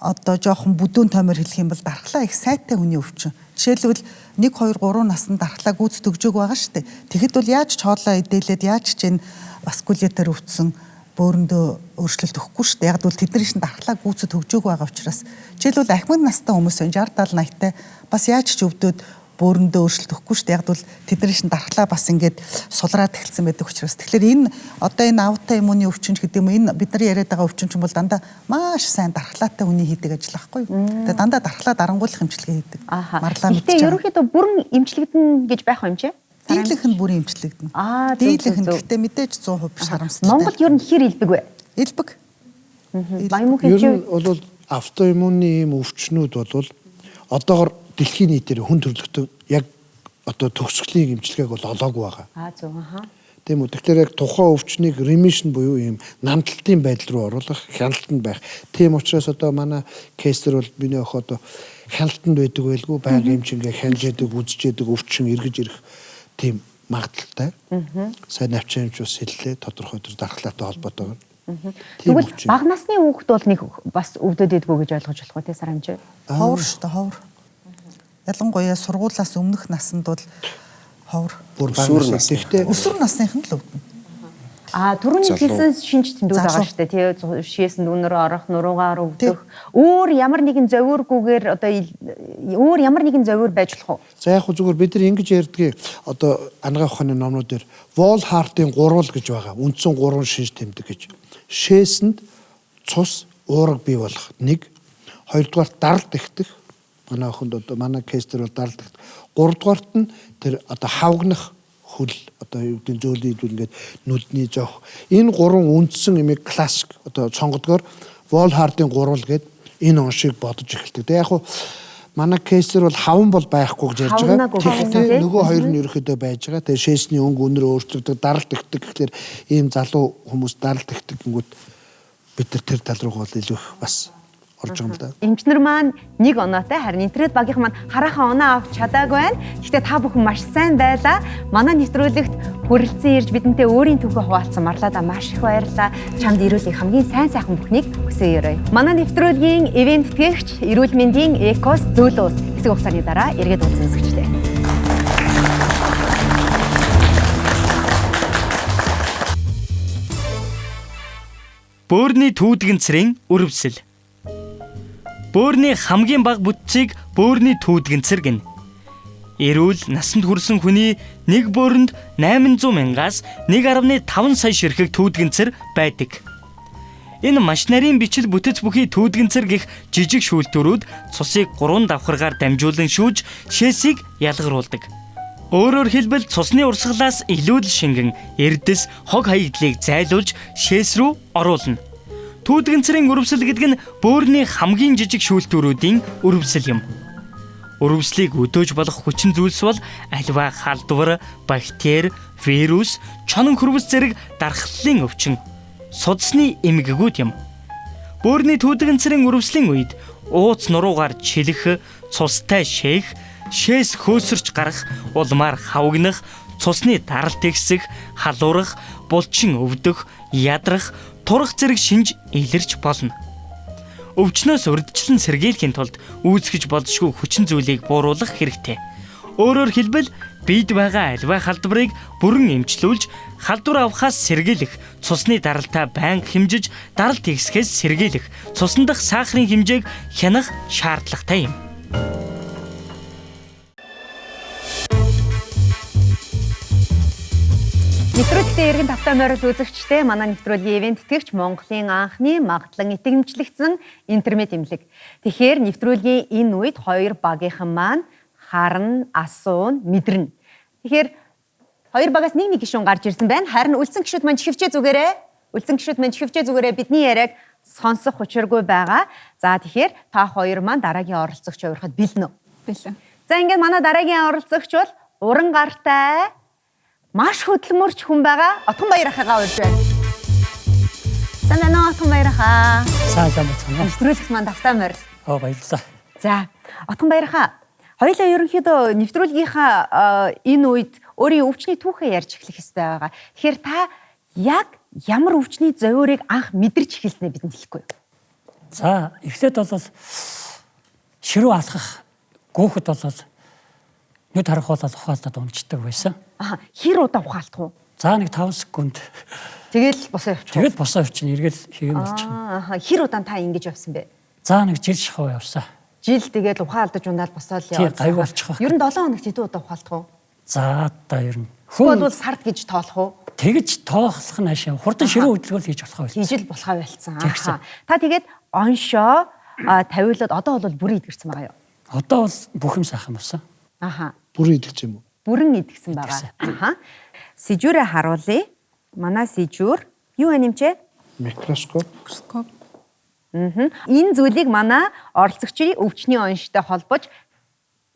одоо жоохон бүдүүн томор хэлэх юм бол дархлаа их сайтай хүний өвчин. Жишээлбэл 1 2 3 наснд дархлаа гүйц төгжөөг байгаа шүү дээ. Тэгэхэд бол яаж ч хоолоо идэлээд яаж ч энэ васкулитээр өвдсөн бөөрөндөө өөрчлөлт өгөхгүй шүү дээ. Яг бол тэдний шин дархлаа гүйцэд төгжөөг байгаа учраас жишээлбэл ахмад настай хүмүүс 60 70 80-тай бас яаж ч өвдөд бөөрөндөө өөрчлөлт өгөхгүй шүү дээ. Яг бол тэдний шин дархлаа бас ингээд сулраад эхэлсэн байдаг учраас. Тэгэхээр энэ одоо энэ аутоиммуны өвчин гэдэг юм энэ бидний яриад байгаа өвчин ч юм бол дандаа маш сайн дархлаатай хүний хийдэг ажил байхгүй юу? Тэгээ дандаа дархлаа дарангуулах эмчилгээ хийдэг. Марлаа мэдчихэв. Гэхдээ ерөнхийдөө бүрэн эмчилэгдэн гэж байх юм чи? Дийлэнх нь бүрийн эмчлэгдэнэ. Дийлэнх нь гэхдээ мэдээж 100% биш харамсалтай. Монголд ер нь хэр илбэг вэ? Илбэг. Баян мөнх Ер хэмжээ нь бол автоиммуны ийм өвчнүүд бол одоогор дэлхийн нийтээр хүн төрөлхтөн яг одоо төгсгөлийн эмчилгээг бол олоогүй байгаа. зөв Тийм үү. Тэгэхээр яг тухайн өвчнийг ремишн буюу ийм намталтын байдал руу оруулах хяналтанд байх. Тийм учраас одоо манай кейсэр бол миний охин одоо хяналтанд байдаг байлгүй байнга эмчингээ хянжээдэг, үзчээдэг, өвчин эргэж ирэх тийм магадaltaй. Сайн навчаамч бас хэллээ тодорхой төр дархлаатай холбоотойгоор. Тэгвэл бага насны хүүхэд бол нэг бас өвдөд идэггүй гэж ойлгож болох уу те Сарамж? Ховор шүү дээ, ховор. Ялангуяа сургуулаас өмнөх наснд бол ховор. Өсвөр нас. Гэхдээ өсвөр насных нь л өвдөн. Түрүүний хэлсэн шинж тэмдгүүд байгаа шүү дээ. Тэгээ шиэсэнд үнээр орох, нуруугаар өвдөх. Өөр ямар нэгэн зовиургүйгээр одоо өөр ямар нэгэн зовиур байж болох уу? За яг хөө зүгээр бид нар ингэж ярьдгийг одоо ангаа ухааны номнууд дээр Волхартын 3 гэж байгаа. Үндсэн 3 шинж тэмдэг гэж. Шээсэнд цус уурга бий болох 1, 2-дугаар даралт ихтэх. Манай охинд одоо манай кейс дээр бол даралт ихтэх. 3-дугаарт нь тэр одоо хавгнах хөл одоо юу гэдэг зөөлөн идүүл ингээд нүдний зоох. Энэ 3 үндсэн имийг классик одоо цонгодгоор Волхартын 3 гэдэг энэ оншийг бодож эхэлдэг. Тэгээ яг хуу манай кейсэр бол хаван бол байхгүй гэж ярьж байгаа. Тэгэхдээ нөгөө хоёр нь ерөөхдөө байж байгаа. Тэгээ шээсний өнгө өнөр өөрчлөгдөг, даралт ихдэг гэхэлэр ийм залуу хүмүүс даралт ихдэг гингүүд бид тэр тал руу бол илүү их бас орж байгаа юм да. Эмчнэр маань нэг оноотой харин интернет багийнхан маань хараахан оноо авч чадаагүй байна. Гэхдээ та бүхэн маш сайн байлаа. Манай нэвтрүүлэгт хүрэлцэн ирж бидэнтэй өөрийн түүхээ хуваалцсан Марлада маш их баярлалаа. Чамд эрүүл их хамгийн сайн сайхан бүхнийг хүсье. Манай нэвтрүүлгийн ивент тэтгэгч эрүүл мэндийн Экос зөөлөөс хэсэг хугацааны дараа эргээд үзэнсэгчтэй. Бөөрийн түүдгэнцрийн үрвсэл. Бөөрийн хамгийн бага бүтцийг бөөрийн түүдгэнцэр гэнэ. Эрүүл насанд хүрсэн хүний нэг бөөрөнд 800 мянгаас 1.5 сая ширхэг түүдгэнцэр байдаг. Энэ маш нарийн бичил бүтэц бүхий түүдгэнцэр гэх жижиг шүүлтүүрүүд цусыг 3 давхаргаар дамжуулан шүүж шээсийг ялгаруулдаг. Өөрөөр хэлбэл цусны урсгалаас илүү л шингэн эрдэс хог хаягдлыг зайлуулж шээс рүү оруулна. Түүдгэнцрийн үрвсэл гэдэг нь бөөрийн хамгийн жижиг шүүлтүүрүүдийн үрвсэл юм. Үрвслийг өдөөж болох хүчин зүйлс бол аливаа халдвар, бактери, вирус, чонон хөрвөс зэрэг дархлалын өвчин, судасны эмгэгүүд юм. Бөөрийн түүдгэнцрийн үрвслийн үед ууц нуруугаар чилэх, цустай шээх, шээс хөөсөрч гарах, улмаар хавгнах, цусны даралт ихсэх, халуурах, булчин өвдөх, ядрах, турах зэрэг шинж илэрч болно. Өвчнөөс урьдчилан сэргийлэхийн тулд үүсгэж болзошгүй хүчин зүйлийг бууруулах хэрэгтэй. Өөрөөр хэлбэл бид байгаа альва халдварыг бүрэн эмчлүүлж, халдвар авахаас сэргийлэх, цусны даралтаа байнга хэмжиж, даралт ихсэхээс сэргийлэх, цусны дах сахарын хэмжээг хянах шаардлагатай юм. Нэвтрүүлэгтээ эргэн тавтай морил үзэгчтэй манай нэвтрүүлгийн ивент тэтгэгч Монголын анхны магадлан итгэмжлэгдсэн интернет эмнэлэг. Тэгэхээр нэвтрүүлгийн энэ үед хоёр багийнхан маань харна, асуун, мэдэрнэ. Тэгэхээр хоёр багаас нэг гишүүн гарч ирсэн байна. Харин үлдсэн гишүүд маань чихвчээ зүгээрээ. Үлдсэн гишүүд маань чихвчээ зүгээрээ бидний яриаг сонсох учиргүй байгаа. За тэгэхээр та хоёр маань дараагийн оролцогч явахад бэлэн үү? Бэлэн. За ингээд манай дараагийн оролцогч бол уран гартай маш хөдөлмөрч хүн байгаа. Отгон Баярхагаа урьж байна. Сайн байна уу Отгон Баярхаа? Сайн байна. Нэвтрүүлэгт маань тавтай морил. Баярлалаа. За, Отгон Баярхаа. Хоёулаа ерөнхийдөө нэвтрүүлгийнхаа энэ үед өөрийн өвчний түүхээ ярьж эхлэх хэрэгтэй байгаа. Тэгэхээр та яг ямар өвчний зовиорыг анх мэдэрч эхэлснээ бидэнд хэлэхгүй юу? За, эхлээд бол ширүү алхах гүөхд бол нүд харах бол ухаалтад унцдаг байсан. Хэр удаа ухаалтах уу? За нэг 5 секунд. Тэгэл босоо явчих. Тэгэл босоо явчих. Эргэл хийгэн болчих. Хэр удаан та ингэж явсан бэ? За нэг жил шахав явсан. Жил тэгээд ухаалдаж унаад босоод явсан. Тийм, гайгүй болчих. Ер нь 7 хоногт хэдэн удаа ухаалтах уу? За одоо ер нь. Хүн бол сард гэж тоолох уу? Тэгж тоохлох нь ашаа. Хурдан ширүү хөдөлгөөл хийж болох байх. Хийж л болохоо байлцсан. Та тэгээд оншоо тавиулаад одоо бол бүр идгэрсэн байгаа юу? Одоо бол бүх юм сайхан болсон. Бүр идэгч юм уу? бүрэн идгсэн байгаа. Аха. Сэжүүрээ харуулъя. Манай сэжүүр юу анимчээ? Микроскоп. Энэ зүйлийг манай оролцогчдын өвчний онштой холбож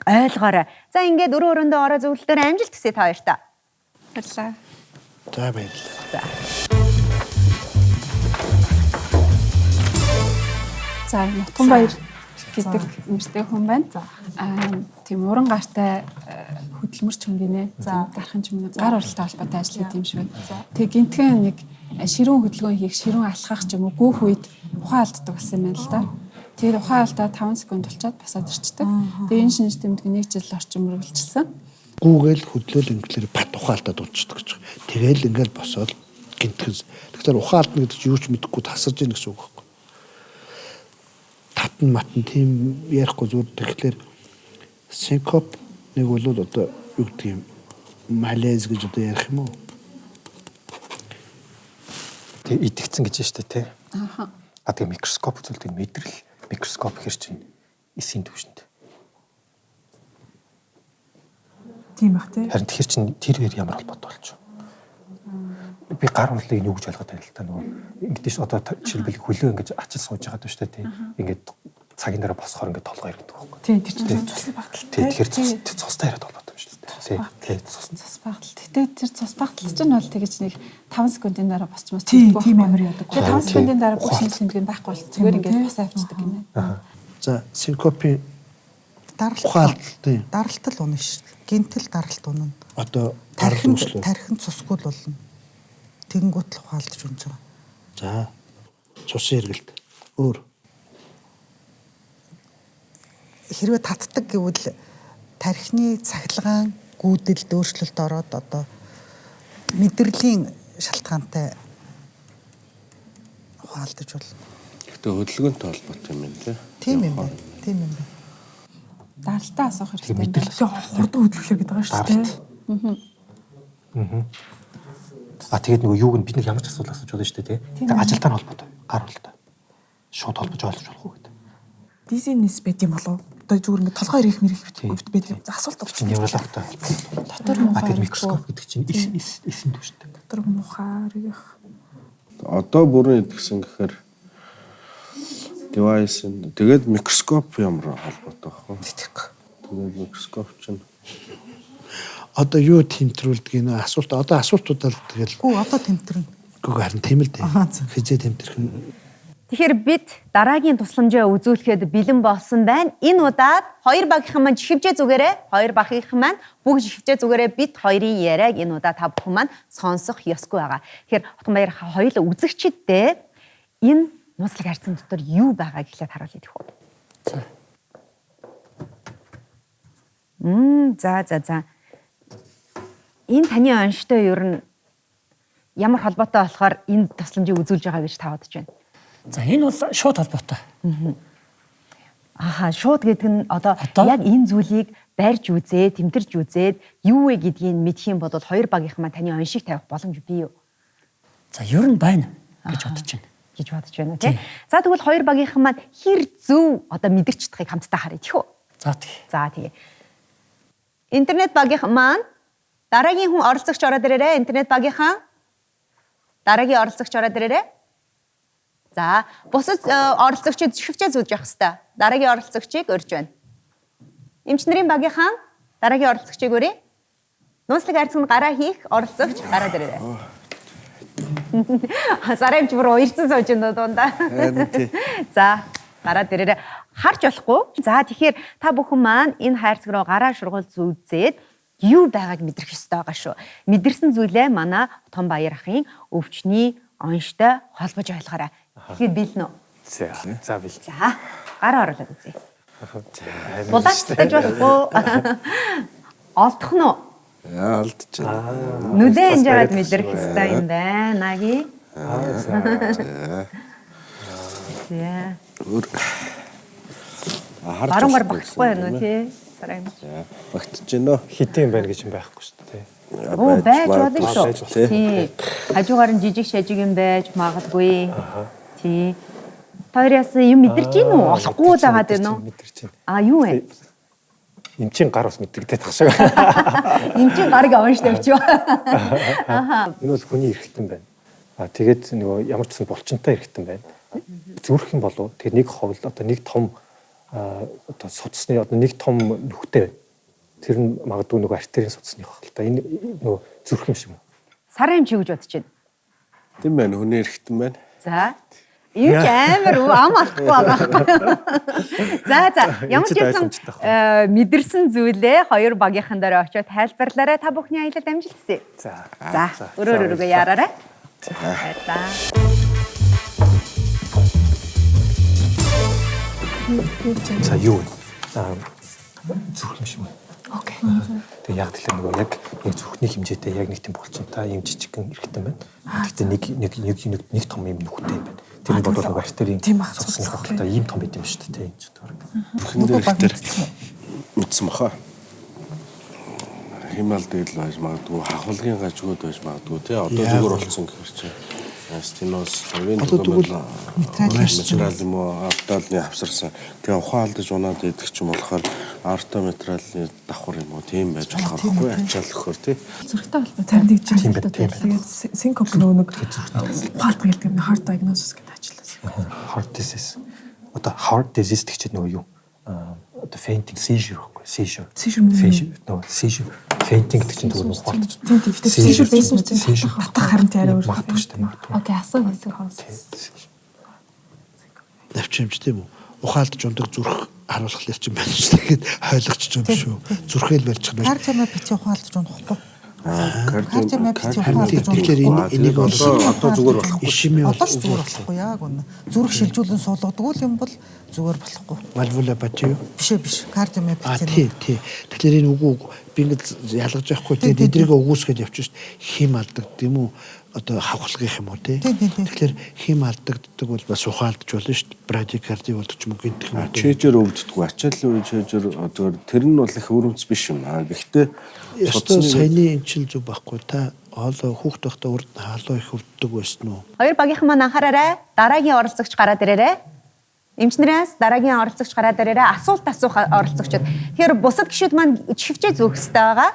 ойлгоорой. За ингээд өрөө өрөөндөө ороо зөвлөлтөөр амжилт хүсье та хоёртаа. Баярлалаа. За баярлалаа. За Нутганбаяр гэдэг нэртэй хүн байна. Тийм уран гартай хөдөлмөрч хүн гинэ. Гарахын ч юм гар оролттой холбоотой ажил хийх юм шиг байна. Тэгээ гинтгэн нэг ширүүн хөдөлгөөн хийх, ширүүн алхах ч юм уу гүүх үед ухаан алддаг болсон юм байна л да. Тэгээд ухаан алдаа 5 секунд болчоод басаад ирчдэг. Тэгээ энэ шинж тэмдэг 1 жил орчим үргэлжилсэн. Гүүгээл хөдлөөл ингээл бат ухаалтад унцдаг гэж. Тэгэл ингээл босоод гинтгэс. Тэгэхээр ухаан алдна гэдэг чинь юу ч мэдэхгүй тасарж ийн гэсэн үг байхгүй. Татан матан тийм ярихгүй зүгээр тэгэхээр синкоп нэг бол одоо юу гэдэг юм малез гэж одоо ярих юм уу? Тэг идэгцэн гэж штэ тий. Ааха. Тэгээ микроскоп үзүүлдэг мэдрэл микроскоп хэр чинь эсийн түвшинд. Тийм бах тий. Харин тэр чинь тэр ямар холбоотой болчих. Би гар урлыг юу гэж ойлгоод байна л та нөгөө ингэдэж одоо жишээлбэл хөлөө ингэж ачил сууж байгаа дөө штэ тий. Ингээд цагийн дараа босохоор ингээд толгой ирдэг байхгүй. Тий тэр чинь цус багтал. Тий тэгэхээр цустай яриад холбоотой юм шүү дээ. Тий Цус багтал. Гэтэ тэр цус багтал чинь бол тэгэж нэг 5 секундын дараа босчмоос тэгдэг тийм амар яадаг. Тэгээ 5 секундын дараа бүх шинж тэмдэг нь байхгүй бол зүгээр ингээд босоо авчдаг гинэ. За синкопын даралтал унаа шүү. Гинтэл даралт унаа. Одоо тархин цусгүй л болно. Тэгэнгүүт л ухаалдж унж байгаа. За цусын эргэлт. Өөр хэрвээ татдаг гэвэл тархины цахилгаан гүйдэлд өөрчлөлт ороод одоо мэдрэлийн шалтгаантай ухаалдаж болно. Гэхдээ хөдөлгөөнтэй холбоотой юм байна тий. Тийм юм байна. Тийм юм байна. Даралтаа асуух хэрэгтэй. Мэдрэл хурдан хөдөлгөлөө гэдэг байгаа шүү дээ. Тэгээд нөгөө юуг нь бид нэг ямар ч асуудал асууж байгаа шүү дээ тий. Ажилтаа холбоотой гар урлаа. Шууд холбож ойлгож болох уу гэдэг. Дизайнс байд юм болов. Одоо зүгээр ингээд толгой ирэх мэрэх байдаг. Асуулт авчих. Неврологтой. Дотор мухаар микроскоп гэдэг чинь эсийн түвшинтэй. Дотор мухаар их. Одоо бүрэн идэгсэн гэхээр девайс нь тэгээд микроскоп ямар холбоотой байх вэ? Тэгээд микроскоп чинь одоо юу тэмтрүүлдэг нэ асуулт одоо асуултуудаар тэгэл Гүү одоо тэмтрэн. Гүү харин тийм л дээ. Хизээ тэмтрэх нь. Тэгэхээр бид дараагийн тусламжаа үзүүлэхэд бэлэн болсон байна. Энэ удаад хоёр багийнхан маань жихвжээ зүгээрээ хоёр багийнхан маань бүгд жихвжээ зүгээрээ бид хоёрын яриаг энэ удаа та бүхэн маань сонсох ёсгүй байгаа. Тэгэхээр Нутганбаяр хоёулаа үзэгчдэд энэ нууцлаг харьцан дотор юу байгаа гэхлээр харуулъя гэх үү. За. Энэ таны онштой ер нь ямар холбоотой болохоор энэ тусламжийг үзүүлж байгаа гэж та бодож байна? За энэ бол шууд холбоотой. Шууд гэдэг нь одоо яг энэ зүйлийг барьж үзээд, тэмтэрж үзээд юу вэ гэдгийг мэдхийн бодвол хоёр багийнхан маань таны оншийг тавих боломж бий юу? За ер нь байна гэж бодож байна. Тийм. За тэгвэл хоёр багийнхан маань хэр зөв одоо мэдэрч чадахыг хамтдаа харъя тийх үү? За тэгээ. Интернет багийнхан маань дараагийн хүн оролцогч ороод ирээрэй. Интернет багийнхан дараагийн оролцогч ороод ирээрэй. За, бусад оролцогчид жишвчээ зүүж явах хэрэгтэй. Дараагийн оролцогчийг урьж байна. Эмчнэрийн багийнхан дараагийн оролцогчийг урья. Нууцлаг харьцанд гараа хийх оролцогч гараад ирээрэй. Сарамч бүр уярсан сууж энэ дундаа. За, гараад ирээрэй. Харж болохгүй. За, тэгэхээр та бүхэн маань энэ хайрцаг руу гараа шургуул зүүзээд юу байгааг мэдрэх ёстой байгаа шүү. Мэдэрсэн зүйлээ манай Нутганбаяр ахын өвчний онштой холбож ойлгоорой. Тэгэхээр бэлэн үү? За бил. За, гараа оруулаад үзье. Булаацтаж болохгүй. Олдох нь уу? Алдчих. Нүдэн хэмжээд мэдрэх ёстой юм байна. Наги. За. Баруунгаар багтахгүй байна уу тий? Багтж гинөө. Хитэн байна гэж юм байхгүй шүү дээ. Байж болно шүү. Тий. Хажуугаар нь жижиг шажиг юм байж магадгүй. Тий. Хоёроос юм мэдэрч гин үү? Олохгүй л байгаа дээ нөө. Мэдэрч байна. Юу вэ? эмчийн гар бас мэддэгтэй тахшаа. Эмчийн гарыг онш тавьчих. Энэ бол хүний эрхтэн байна. Тэгээд нөгөө ямар ч сан булчинтай эрхтэн байна. Зүрх юм болов. Тэгээд нэг ховл одоо нэг том одоо судасны одоо нэг том нүхтэй байна. Тэр нь магадгүй нөгөө артерийн судасных баг л та. Энэ нөгөө зүрх юм шиг юм. Сарын эмч юу гэж бодож байна? Тийм байна. Хүний эрхтэн байна. За. Юу ч амар ам алдахгүй байгаа. За ямар ч юм мэдэрсэн зүйлээ хоёр багийнхан дээр очиод тайлбарлаарай. Та бүхний аялал амжилтсэ. За. Өрөөрөө яраарай. За. За юу вэ? Зүрх юм шиг байна. Окей. Тэгээ яг тэлээ нөгөө яг зүрхний хэмжээтэй яг нэг тийм булчинтай юм жижигхэн эрхтэн байна. Гэхдээ нэг том юм нүхтэй юм байна. Тэр нь бодвол нөгөө артерийн судасных хавталтай ийм том байт юм шүү дээ. Энд ч Бүхэндээ мэдсэн баха. Химэл дээл байж магадгүй хахуулгын гажгууд байж магадгүй тий. Одоо зүгээр болцсон гэхэр чинь стеноз хувийн материал юм уу авталны авсарсан. Тэгээ ухаан алдаж унаад идэх ч юм болохоор артометралны давхар юм уу тийм байж болох байхгүй ачаал өгөхөр тий. Зүрхтэй холбоотой танд гэж юм байна. Тэгээд синкоп нэг ухаалт гэдэг нь heart diagnosis гэдэг ажилласан. Heart disease. Одоо heart disease гэж нөгөө юу? Одоо fainting seizure гэхгүй seizure. Нөгөө seizure fainting гэдэг чинь зүгээр ухаалтч. Тийм тийм seizure байсан үү? Батах харин арай өөр. Магадгүй шүү дээ. Окей, асуу хэсэг хоол. Навчимч тийм үү? Ухаалдж ундаг зүрх харуулах л чинь байна шүү. Тэгээд хойлогч юм шүү. Зүрхэл барьж байгаа. Кардиомиопати ухаалдж унахгүй. Кардиомиопати ухаалдж унахгүй. Энийг одоо зүгээр болохгүй. Ишими Одоо ч зүгээр болохгүй яг үнэ. Зүрх шилжүүлэн суулгадаг юм бол зүгээр болохгүй. Вальвулопати юу? Биш. Кардиомиопати. Тий. Тэгэхээр энэ үгүй би ингэж ялгаж явахгүй. Тэгээд эдрийг өгөөсгөл явчих шүү. Хим алдаг тийм үү? Одоо хавхлагын юм уу тий. Тэгэхээр хим алдагддаг бол бас ухаалдж болно шүү дээ. Брадикарди болчих юм уу гэнтэх юм. Чэжэр өвддөггүй. Ачааллын үе чэжэр одоо тэр нь бол их өрөмц биш юм аа. Гэхдээ ёстой саяны энэ чинь зүг байхгүй та хоолой хүүхд байхдаа урд хаалуу их өвддөг байсан уу? Хоёр багийнхан маань анхаараарай. Дараагийн оролцогч гараад ирээрэй. Эмчнэрээс дараагийн оролцогч гараад ирээрэй. Асуулт асуух оролцогчд. Тэгэхээр бусад гишүүд маань жишвчээ зөөх хэрэгтэй байгаа.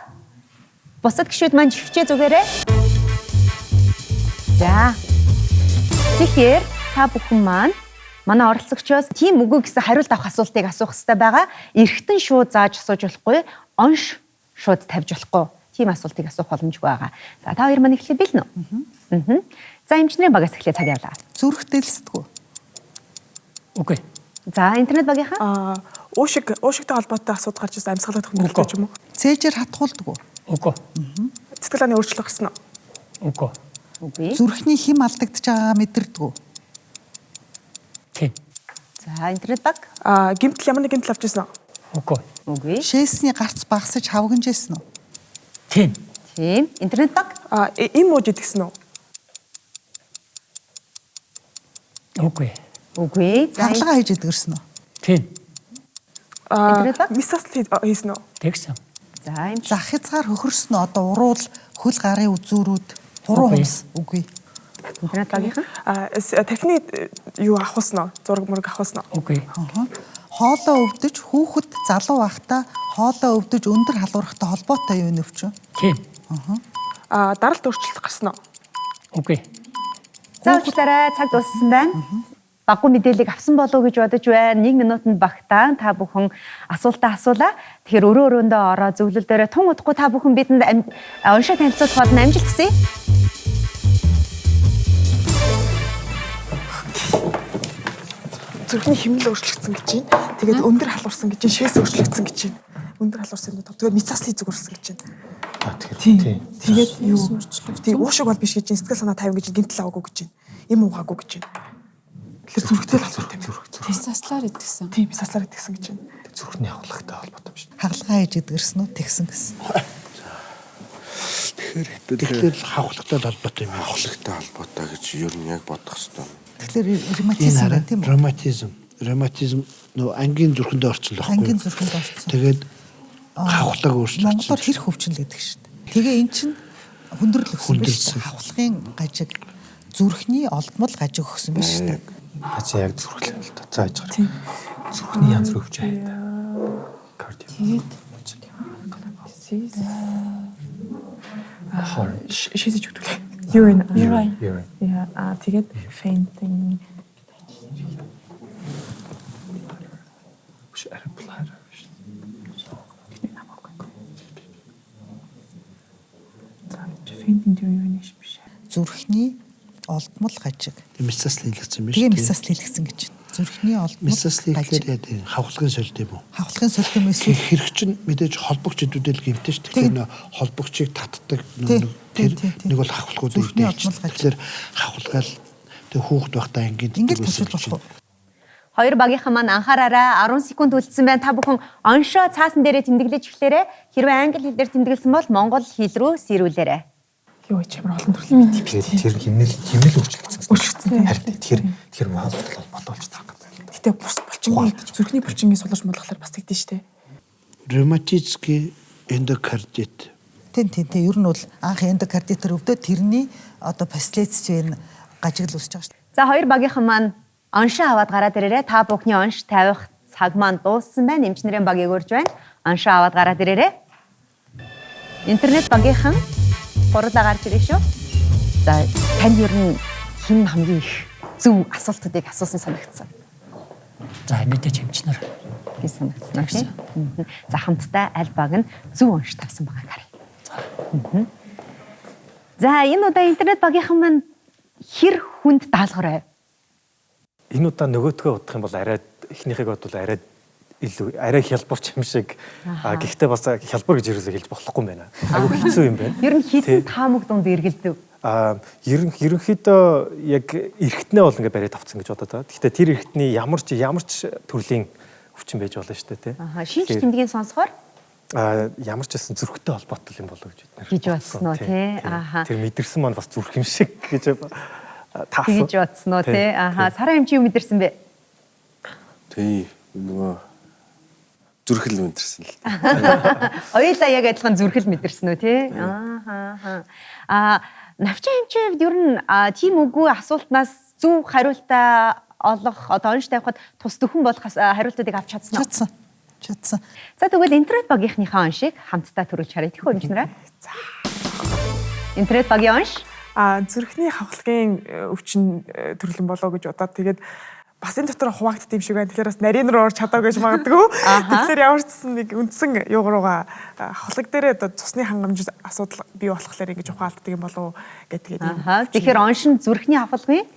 Бусад гишүүд маань жишвчээ зүгээрэй. За. Тэгэхээр та бүхэн маань манай оролцогчоос тийм үгүй гэсэн хариулт авах асуултыг асуух хэрэгтэй байгаа. Эргэтэн шууд зааж асууж болохгүй, онш шууд тавьж болохгүй. Тийм асуултыг асуух боломжгүй байгаа. За та хоёр маань эхлэе бил нөө. За эмчнэрийн багаас эхлэе цаг явлаа. Зүрх дэлсдэг үү? Окей. За интернет багийнхаа Уушигтай холбоотой асуудал гарч ирсэн амьсгалах төхөөрөмж юм уу? Цээжээр хатгуулдаг уу? Окей. Сэтгэл санааны өөрчлөлт гарсан уу? Окей. Үгүй. Зүрхний хим алдагдж байгаагаа мэдэрдэг үү? Тийм. За интернет баг. Гэмтэл ямар нэг гэмтэл авч ирсэн үү? Окей. Үгүй. Шээсний гарц багасж хавгинжсэн үү? Тийм. Тийм. Интернет баг. Им ууж идэгсэн үү? Окей. Үгүй. За Хаалгаа хийж идэгэрсэн үү? Тийм. Интернет баг. Мисасл хийсэн үү? Тэгсэн. за Зах хязгаар хөхөрсөн үү? Одоо уруул, хөл гарын үзүүрүүд, хуруу humс үгүй. интернет багийнхаа. Тархины юу авахсан уу? Зураг мөрөг авахсан уу? Окей. Хоолоо өвдөж хүүхэд залуу байхдаа хоолоо өвдөж өндөр халуурахтай холбоотой юу нөвч? Тийм. Даралт өөрчлөлт гарсан уу? Окей. За уучлаарай, цаг дууссан байна. Баггүй мэдээллийг авсан болов уу гэж бодож байна. 1 минутанд багтаан та бүхэн асуултаа асуулаа. Тэгэхээр өрөө өрөөндөө ороо зөвлөл дээрээ тун удахгүй та бүхэн бидэнд уншаа танилцуулах болно. Амжилт хүсье. Зүрхний хэмнэл өөрчлөгдсөн гэж байна. Тэгээд өндөр халуурсан гэж байна. Шээс өөрчлөгдсөн гэж байна. Өндөр халуурсан юм даа. Тэгээд мицасли зүгөрсөн гэж байна. Тэгэхээр Тэгээд юу? Тийм уушиг бол биш гэж байна. Сэтгэл санаа тайван гэж гэмтэл аваагүй гэж байна. Им уугаагүй гэж байна. Тэгэхээр зүрхтэй л холбоотой юм. Тесаслаар идсэн. Тийм мицаслаар идсэн гэж байна. зүрхний хавлагтай холбоотой юм шиг. Хагалгаа хийж идэгэрсэн үү? Тэгсэн гэсэн. Тэгэхээр хавхлагтай холбоотой юм. Хавхлагтай холбоотой гэж ер нь яг бодох хэрэгтэй. Тэгэхээр ревматизм гэх тийм үү? Ревматизм нөө ангийн зүрхэнд орсон л байхгүй. Ангийн зүрхэнд орсон. Тэгээд хавхлаг өөрчлөлт. Монголоор хэр хөвчин гэдэг шүү дээ. Тэгээ эн чинь хүндрэл өгсөн биш үү? Хавхлагын гажиг зүрхний олдмол гажиг өгсөн биш үү? Хачаа яг зүрхлээ л та. За яаж гарах. Зүрхний янз бүр хөвч аа. Кардио. шийдэж өгдөг. Urine. Urine. Яа, тэгээд fainting. Fainting during urination биш. Зүрхний олдмол гажиг. Мессаслил хэлсэн биш. Тэгээ мессаслил хэлсэн гэж. Зүрхний олдмол мессаслил гэхээр хавхлагын солилт юм уу? Хавхлагын солилт юм эсвэл хэрэг чинь мэдээж холбогч хэдүүдэл гэмтэж шүү. Тэгэхээр нөө холбогчийг татдаг нэг бол хавхлагуудыг дээч. Тэгэхээр хавхлагаал тэг хүүхд байхдаа ингээд туршилт болох. Хоёр багийнхан маань анхаараараа 10 секунд үлдсэн байна. Та бүхэн оншоо цаасан дээрээ тэмдэглэж эхлээрэй. Хэрвээ англи хэл дээр тэмдэглэсэн бол монгол хэл рүү сэрүүлээрэй. Юу ч ямар олон төрлийн мэд бий. Тэр химнэл өөрчлөгдсөн. Харин тэр маалт бодолж таг байна. Гэтэ бус булчингийн зүрхний булчингийн сулж муулахлаар бас тэгдэж штэ. Ревматический эндокардит. Тийм. Ер нь бол анх эндокардитээр өвдөө тэрний одоо последствий энэ гажигл үүсэж байгаа шүү. За хоёр багийнхан маань оншоо аваад гараад ирээрэй. Та бүхний онш тавих цаг маань дууссан байна. Эмчнэрийн багийг өрж байна. Оншоо аваад гараад ирээрэй. Интернет багийнхан гурлаа гарч ирээ шүү. За танд ер нь хэн хамгийн их зөв асуултуудыг асуусан санагдсан? За мэдээж эмчнэр гэж санагдсан тийм. За хамтдаа аль баг нь зөв онш тавьсан байгааг харъя. За энэ удаа интернет багийнхан маань хэр хүнд даалгавар байв? Энэ удаа нөгөөтгөө удах юм бол арай эхнийхийг бодвол арай хялбарч юм шиг. Гэхдээ бас хялбар гэж ерөөсөө хэлж болохгүй юм байна. Айгүй хэцүү юм байна. Ер нь хитэн таамаг дунд эргэлдэв. Ерөнхийдөө яг эргэтнээ бол ингээ бариад авцсан гэж бодоод байгаа. Гэхдээ тэр эргэтний ямар ч төрлийн өвчин байж болно шүү дээ, тий. Шинж тэмдгийн сонсохоор ямар ч гэсэн зүрхтэй холбоотой юм болов гэж бид гэж бодсон уу, тий. Тэр мэдэрсэн маань бас зүрх юм шиг гэж таасан. Гэж бодсон уу, тий. Сараа юм чи юу мэдэрсэн бэ? Тий. Нөгөө зүрхэл мэдэрсэн л. Хоёулаа яг адилхан зүрхэл мэдэрсэн үү тий? Навчаа эмчээвд ер нь тийм үгүй асуултнаас зөв хариултаа олох одоо онш тавихад тус дөхөн болох хариултуудыг авч чадсан уу? Чадсан. За тэгвэл интернет багийнхныхаа оншийг хамтдаа төрүүлж харъя. Тэхүү эмчнэрээ. За. Интернет багийн онш зүрхний хавхлагын өвчин төрлөн болоо гэж удаад тэгээд бас энэ дотор хуваагддаг юм шиг байна. Тэгэхээр бас нарийн руу орж чадаа гэж магадгүй. Тэгэхээр ямар ч гэсэн нэг үндсэн юуруугаа хавхлаг дээрээ одоо цусны хангамж асуудал бий болохоор ингэж ухаалддаг юм болов гэдэг юм. Тэгэхээр оншин зүрхний хавхлагын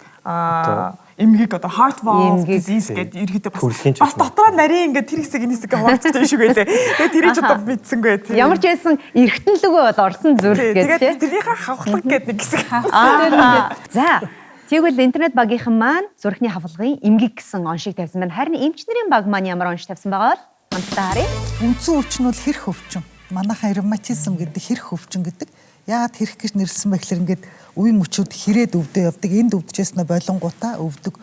эмгэг одоо heart valve disease гэдэг ерөөдөө бас дотроо нарийн ингээд тэр хэсэг энэ хэсэг хуваалцдаг юм шиг байлээ. Тэгээд тэрийг ч одоо мэдсэнгүй тийм. Ямар ч байсан эргэтэн лөгөө бол орсон зүрх гэдэг тийм. Тэгээд тэрийнхээ хавхлаг гэдэг нэг хэсэг. За тэгвэл интернет багийнхан маань зүрхний хавхлагын эмгэг гэсэн оншийг тавьсан байна. Харин эмчнэрийн баг маань ямар онш тавьсан байгаа бол хамтдаа харъя. Үндсэн өвчин бол хэрх өвчин. Манайхан ревматизм гэдэг хэрх өвчин гэдэг. Яагаад хэрх гэж нэрлсэн бэ гэхээр ингээд үе мөчүүд хэрээд өвдөө явдаг. Энд өвдөжээс нь болонгуудаа өвдөг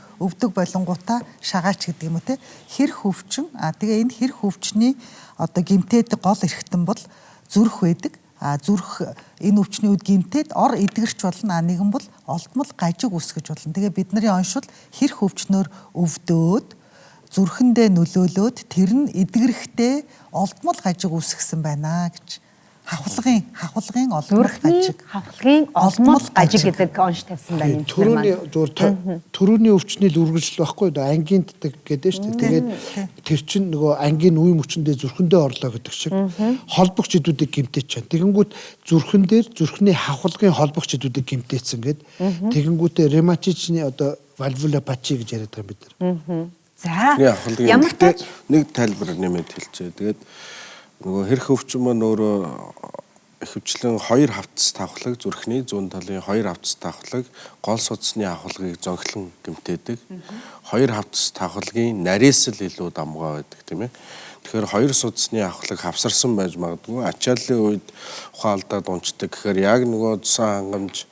болонгуудаа шагаач гэдэг юм уу те. Хэрх өвчин. Тэгээ энэ хэрх өвчний одоо гимтээд гол эрхтэн бол зүрх байдаг. Зүрх энэ өвчний үед гимтээд ор эдгэрч болно. Нэгэн бол олдмол гажиг үсгэж болно. Тэгээ бидний оншвол хэрх өвчнөөр өвдөөд зүрхэндээ нөлөөлөөд тэр нь эдгэрэхдээ олдмол гажиг үсгэсэн байна гэж. Хавхлагын олдмол гажиг. Хавхлагын олдмол гажиг гэдэг онш тавьсан байна. Төрөний өвчнөл үргэлжлэл байхгүй доо ангинддаг гэдэг шүү дээ. Тэгээд тэр чинь нөгөө ангийн үе мөчөндөө зүрхэндээ орлоо гэдэг шиг холбогч хэдүүдийг гимтээч чана. Тэгэнгүүт зүрхэн дээр зүрхний хавхлагын холбогч хэдүүдийг гимтээсэн гэд тэгэнгүүтээ ревматичны одоо вальвулопати гэж яриад байгаа юм бид нар. За ямар нэг тайлбар нэмээд хэлчихэ. Тэгээд нөгөө хэрх өвчин маань өөрөө ихэвчлэн хоёр хавцас тавхлаг зүрхний зүүн талын хоёр хавцас тавхлаг гол судасны авахлагыг зонхлон гэмтээдэг. Хоёр хавцас тавхлагын нарийсэл илүү дамгаа байдаг тийм ээ. Тэгэхээр хоёр судасны авахлаг хавсарсан байж магадгүй ачааллын үед ухаалдаад унцдаг. Тэгэхээр яг нөгөө цусан хангамж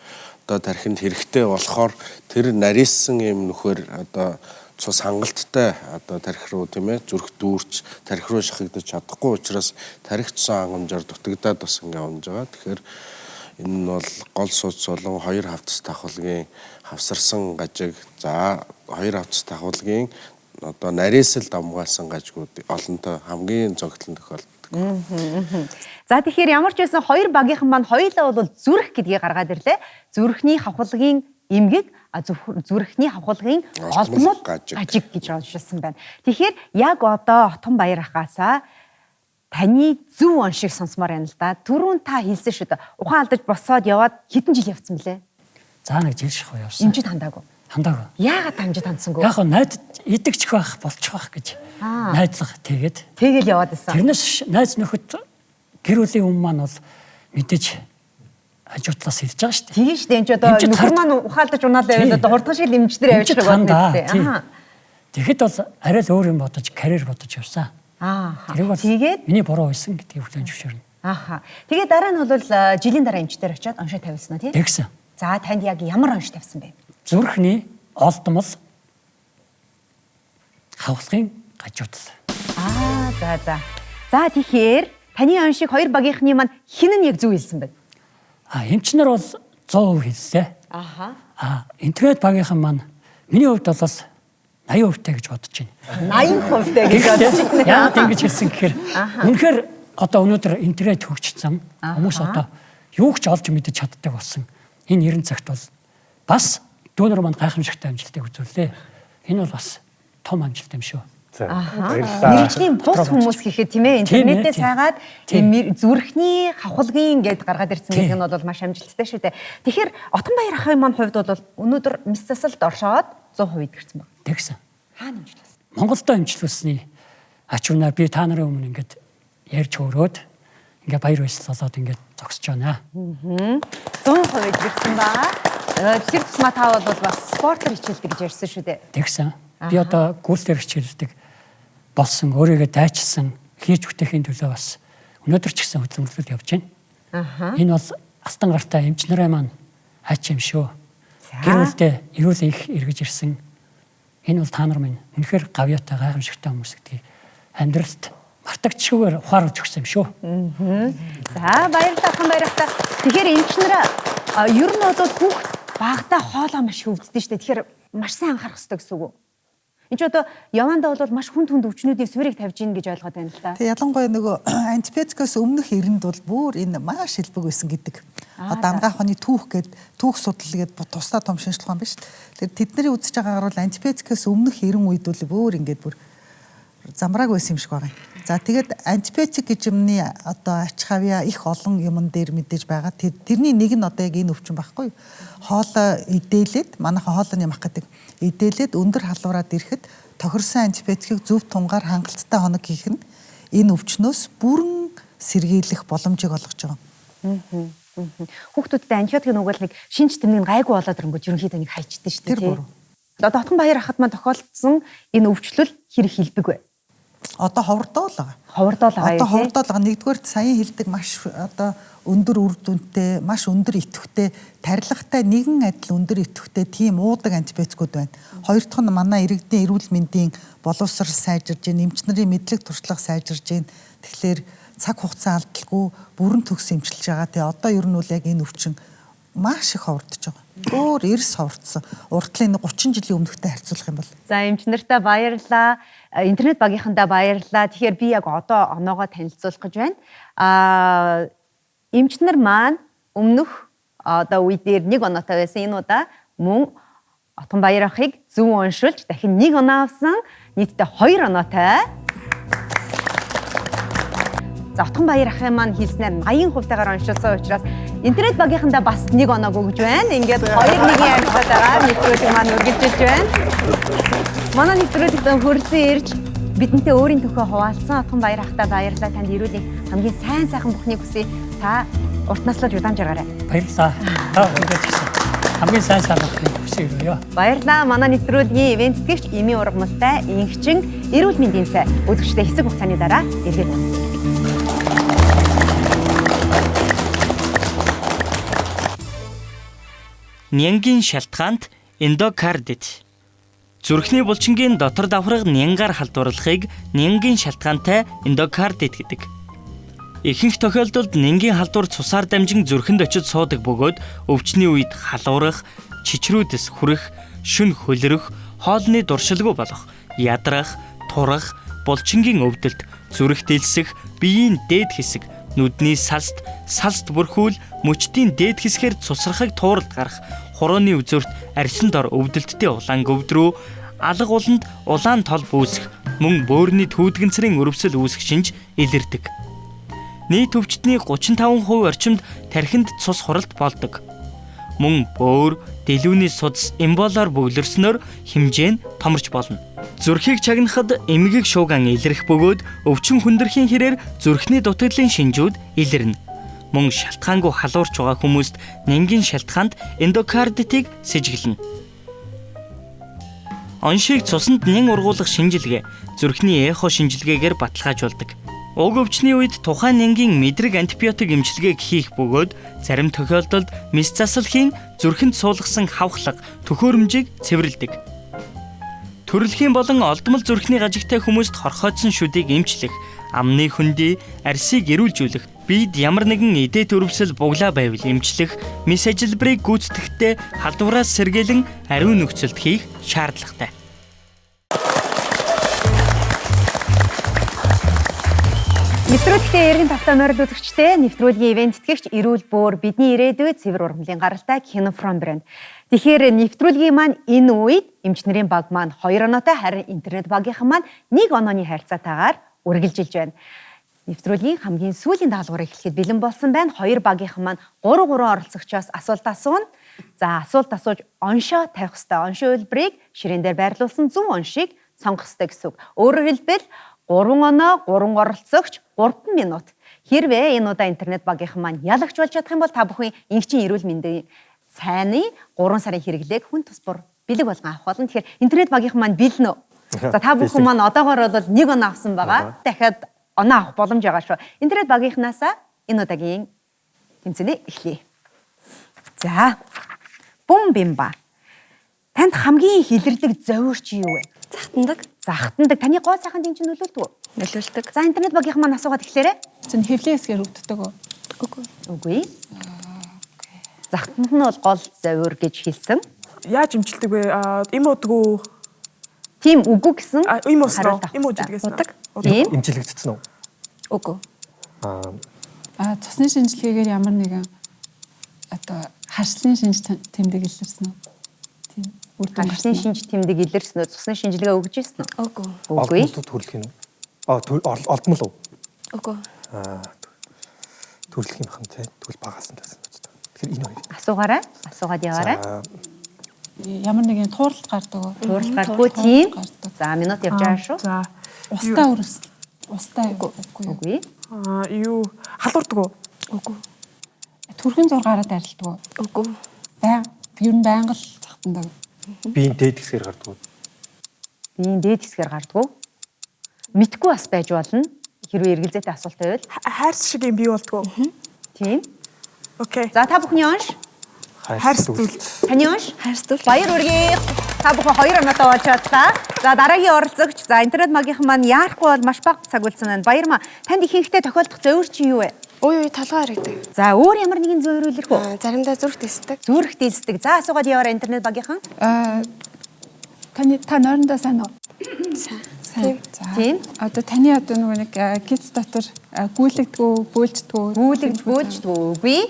одоо тархинд хэрэгтэй болохоор тэр нарийсан юм нөхөр одоо цус хангалттай одоо тархи руу тийм ээ зүрх дүүрч тархи руу шахагдаж чадахгүй учраас тархи цусан хангамжаар дутагдаад бас ингээ унж байгаа. Тэгэхээр энэ нь бол гол судас болон хоёр хавцас тавхлагын хавсарсан гажиг за хоёр хавцас тавхлагын одоо нарийсэл дамгаалсан гажигууд олонтой хамгийн зогтлон тохиолддог За тэгэхээр ямар ч байсан хоёр багийнхан маань хоёулаа бол зүрх гэдгийг гаргаад ирлээ. Зүрхний хавхлагын эмгэг, зүрхний хавхлагын олдмол гажиг гэж оншилсан байна. Тэгэхээр яг одоо Отгон Баярхаасаа таны зөв оншиг сонсомоор байна л да. Түрүүн та хэлсэн шүү дээ. Ухаан алдаж босоод яваад хэдэн жил явцсан бэлээ? За нэг жил шахуу явсан. Имжид хандаагүй. Хандаагүй. Яагаад амжид хандсангүй? Яг найд идэгч байх болчих байх гэж найдлага тэгээд. Тэгэл яваад байсан. Тэрнээс найз нөхөд гэр бүлийн хүмүүс маань бол мэдээж хажуутлаас хэлж байгаа шүү дээ. Тийм шүү дээ. Энд ч одоо нөхөр маань ухаалдаж унаал байвал одоо хурдхан шиг имждэр явж байгаа юм байна. Тэгэхэд бол арай л өөр юм бодож, карьер бодож явсан. Тэр бол тэгээд миний буруу байсан гэдгийг хүлээн зөвшөөрнө. Тэгээд дараа нь бол жилийн дараа эмчтэр очиод оншоо тавьсан уу тийм? Тэгсэн. За танд яг ямар онш тавьсан бэ? Зүрхний олдмол хавхлагын гажуудал. За. За тэгэхээр таны оншиг хоёр багийнхны маань хэн нь яг зөв хэлсэн бэ? Эмчнэр бол 100% хэллээ. Интернет багийнхан маань миний хувьд бол 80% гэж бодож байна. 80% гэж бодож байна. Яагаад ингэж хэлсэн гэхээр үнэхээр одоо өнөөдөр интернет хөгжсөн хүмүүс одоо юу ч олж мэдэж чаддаг болсон. Энэ 90 цагт бол бас дүүнер маань гайхамшигтай амжилтыг үзүүллээ. Энэ бол бас том амжилт юм шүү. Мэргэжлийн бус хүмүүс гэхэд тийм ээ интернетээс хайгаад зүрхний хавхлагын гэд гаргаад ирсэн гэдэг нь бол маш амжилттай шүү дээ. Тэгэхээр Отгон Баярхайн маань хувьд бол өнөөдөр мис засалд оршоод 100% идэгцсэн байна. Тэгсэн. Хаана имжлүүлсэн? Монголдо имжлүүлсний ач үнээр би та нарын өмнө ингээд ярьж хөөрөөд ингээд баяр баясгалаад ингээд зогсож байна. 100% идэгцсэн ба. Тэр тусмаа та бол бас спортоор хичээлдэг гэж ярьсан шүү дээ. Тэгсэн. Би одоо гүйлтээр хичээлдэг болсон, өөрийгөө дайчилсан, хийж бүтээхийн төлөө бас өнөөдөр ч гэсэн хөдөлмөрлөлд явж байна. Энэ бол алтан гартай эмч нарын маань хайч юм шүү. Гэр бүлдээ эрүүл их эргэж ирсэн. Энэ бол та нар минь үнэхээр гавьяатай гайхамшигтай хүмүүс гэдгийг амьдралд мартагдчихгүйгээр ухааруулж өгсөн юм шүү. За баярлалаа Отгон Баярхай. Тэгэхээр эмч нараа ер нь бол хүүхд багтаа хоолоо маш хөвддөг шүү дээ. Тэгэхээр маш сайн анхаарах хэрэгтэй гэсэн үг үү? Энд ч одоо явандаа бол маш хүнд өвчнүүдийн суурийг тавьж ийн гэж ойлгоод байна л да. Тэг ялангуяа нөгөө антибиотикоос өмнөх эрэнд бол бүр энэ маш хэлбэг байсан гэдэг. Одоо ангаахны түүх судлал гэдэг тусдаа том шинжилгээ юм биш. Тэгэхээр тэдний үзэж байгаагаар бол антибиотикоос өмнөх эрен үед бол бүр ингээд бүр замрааг байсан юм шиг байгаа юм. За тэгээд антибиотик гэж юмны одоо ач хавьяа их олон юмн дээр мэдээж байгаа. Тэрний нэг нь одоо яг энэ өвчин байхгүй юу? Хоолоо идээлээд манайхан хоолойн ямах гэдэг. Идээлээд өндөр халуураад ирэхэд тохирсон антибиотикийг зөв тунгаар хангалттай хоног хийх нь энэ өвчнөөс бүрэн сэргийлэх боломжийг олгож байгаа. Хүүхдүүдэд антибиотикийн угаал нэг шинж тэмдэг гайгүй болоод ирэнгүүт ерөнхийдөө нэг хайчдсан шүү дээ. Тэр буруу. Одоо Отгон Баярхайд маань тохиолдсон энэ өвчлөл хэрэг хэлбэг вэ? Одоо ховордоо л байгаа. Ховордоо л байгаа. Одоо ховордоо л байгаа. Нэгдүгээр саяхан хэлдэг маш одоо өндөр үр дүнтэй, маш өндөр идэвхтэй, тарилгатай нэгэн адил өндөр идэвхтэй тийм уудаг антибиотикууд байна. Хоёр дахь нь манай иргэдийн эрүүл мэндийн боловсрол сайжирж гин, эмч нарын мэдлэг туршлага сайжирж гин. Тэгэхээр цаг хугацаа алдалгүй бүрэн төгс эмчилж байгаа. Тэгээ одоо ер нь бол яг энэ өвчин маш их ховордож байгаа. Өөр эрс ховордсон. Уртлын 30 жилийн өмнөхтэй харьцуулах юм бол. За эмч нартаа баярлалаа. Интернет багийнхандаа баярлалаа. Тэгэхээр би яг одоо оноогоо танилцуулах гэж байна. Эмч нар маань өмнөх одоо үе дээр 1 оноотой байсан. Энэ удаа мөн Отгон Баярхайг зөв уншилж дахин 1 оноо авсан. Нийтдээ 2 оноотой. За Отгон Баярхай маань хэлснээр 80% таагаар уншилсан учраас интернет багийнхандаа бас 1 оноог өгж байна. Ингээд 2-1-ийн амьтдаа нэвтрүүлэг маань үргэлжилж байна. Манай нэвтрүүлэгт хөрөлцөн ирж бидэнтэй өөрийн төхөө хуваалцсан Отгон Баярхайтай баярлалаа. Танд эрүүлийн хамгийн сайн сайхан бүхнийг хүсье. Та урт наслаж удаан жаргаарай. Баярлалаа. Та бүгд хамгийн сайн сайхан бүхнийг хүсье өргөё. Баярлалаа. Манай нэвтрүүлгийн ивент гэгч Эми ургамалтай инхчин эрүүл мэндийн сай үзэгчтэй хэсэг хугацааны дараа эргээд байна. Нянгийн шалтгаанд эндокардит. Зүрхний булчингийн дотор давхарга нянгаар халдварлахыг нянгийн шалтгаантай эндокардит гэдэг. Ихэнх тохиолдолд нянгийн халдвар цусаар дамжин зүрхэнд очиж суудаг бөгөөд өвчний үед халуурах, чичрүүдээс хүрэх, шүн хөлрөх, хоолны дуршилгүй болох, ядрах, турах, булчингийн өвдөлт, зүрх дэлсэх, биеийн дээд хэсэг, нүдний салст бүрхүүл, мөчтийн дээд хэсгээр цусрахыг тууралд гарах, хурууны үзүүрт арьсан дор өвдөлттэй улаан гөвдрөө, алга уланд улаан тол бүүсэх, мөн бөөрийн түүдгэнцрийн өрөвсөл үүсэх шинж илэрдэг. Нийт өвчтний 35% орчимд тархинд цус хуралт болдог. Мөн бөөр, дэлгүүний судас эмболоор бөглөрснөөр хэмжээ нь томорч болно. Зүрхийг чагнахад эмгэг шууган илэрх бөгөөд өвчин хүндрэхийн хэрээр зүрхний дутагдлын шинжүүд илэрнэ. Мөн шалтгаангүй халуурч байгаа хүмүүст нэнгийн шалтгаанд эндокардитыг сэжиглэнэ. Оншийг цуснд нян ургуулах шинжилгээ зүрхний эхо шинжилгээгээр баталгаажуулдаг. Уг өвчний үед тухайн нэнгийн мэдрэг антибиотик эмчилгээг хийх бөгөөд зарим тохиолдолд мэс засалхийн зүрхэнд суулгасан хавхлага, төхөөрөмжийг цэвэрлэдэг. Төрөлхийн болон олдмол зүрхний гажигтай хүмүүст хорхоодсон шүдийг эмчлэх, амны хөндөй, арсыг эрүүлжүүлэх, биед ямар нэгэн эдээд өрөвсөл буглаа байвал эмчлэх, мэс ажилбарыг гүйцэтгэхдээ халдвараас сэргээлэн ариун нөхцөлд хийх шаардлагатай. Нэвтрүүлэгтээ эргэн тавтай морил үзэгчтэй нэвтрүүлгийн ивент тэтгэгч эрүүл бөөр бидний ирээдүй цэвэр ургамлын гаралтай Кино From брэнд. Тэгэхээр нэвтрүүлгийн маань энэ үед эмчнэрийн баг маань 2 оноотой харин интернет багийнхан маань 1 онооны харьцаатайгаар үргэлжилж байна. Нэвтрүүлгийн хамгийн сүүлийн даалгаврыг эхлэхэд бэлэн болсон байна. 2 багийнхан маань 3 оролцогчоос асуулт асууна. За асуулт асууж оншоо тавих хэвээр оншийн үйлбэрийг ширээн дээр байрлуулсан 100 оншийг сонгох хэвээр гэсэн үг. Өөрөөр хэлбэл 3 оноо, 3 оролцогч, 3 минут. Хэрвээ энэ удаа интернет багийнхан маань ялагч болж чадах юм бол та бүхэн инхчийн эрүүл мэндийн сайнны 3 сарын хэрэглээг хүн тус бүр бэлэг болгон авах болно. Тэгэхээр интернет багийнхан маань бэлэн үү? За та бүхэн маань одоогоор бол 1 оноо авсан байгаа. Дахиад оноо авах боломж байгаа шүү. Интернет багийнхнаасаа энэ удаагийн тэмцээний эхлэе. За. Бумбимба. Танд хамгийн хилэрдэг зовиор чи юу вэ? Захтандаг. Таны гоо сайхан дэмжин нөлөөлдөг үү? Нөлөөлдөг. За интернет багийнхан маань асуугаад эхлээрэй. Зэн хэвлээсгээр өвддөг үү? Үгүй. Захтанд нь бол гол зовиор гэж хэлсэн. Яаж имчилдэг вэ? Им удгүй. Тийм үгүй гэсэн. Им уснаа. Им үжилгээс удаг. Имчилэгдсэн үү? Үгүй. Цусны шинжилгээгээр ямар нэгэн одоо харшлын шинж тэмдэг илэрсэн үү? Тийм. Харшлын шинж тэмдэг илэрсэн үү? Цусны шинжилгээ өгж ирсэн үү? Үгүй. Үгүй. Олдмол төрөлх юм уу? Олдмол уу? Үгүй. Төрөлх юм хан тий. Тэгвэл багаасан байсан байж та. Тэгэхээр энэ хоёр. Асуугаарай. Асуугаад яваарай. Ямар нэгэн тууралт гардаг уу? Тууралт гардаггүй тийм. За минут явж байгаа шүү. За. Устаа өрөс. Устаа үгүй. Үгүй. Юу халуурдаг уу? Үгүй. Төрхөн зургаараа дайралдаг уу? Үгүй. Ер нь байнга л захтандаг. Биеийн дээд хэсгээр гардаг уу? Биеийн дээд хэсгээр гардаг уу? Мэдгүй бас байж болно. Хэрвээ эргэлзээтэй асуулт байвал Хайрс шиг юм бий болдгоо. тийм. Окей. За та бүхний онш. Хайрстуулт. Таны онш. Хайрстуулт. Баяр үргээ. Та бүхэн 2 оноотой болж чадлаа. За дараагийн оролцогч. За интернет магийнхан маань яарахгүй бол маш бага цаг үлдсэн байна. Баяр маа. Танд ихэнхдээ тохиолдох зовир чи юу вэ? Ой толгой харагдаг. За өөр ямар нэгэн зовир үлрэх үү? Заримдаа зүрх дэсдэг. Зүрх дээлсдэг. За асуугаад яваарай интернет багийнхан. Та нойрондоо сайн уу? Тийм. Тийм. Одоо таны одоо нөгөө нэг гиз дотор гүйлэгдгүү, бөөлждгүү. Гүйлэгдгүү. Үгүй.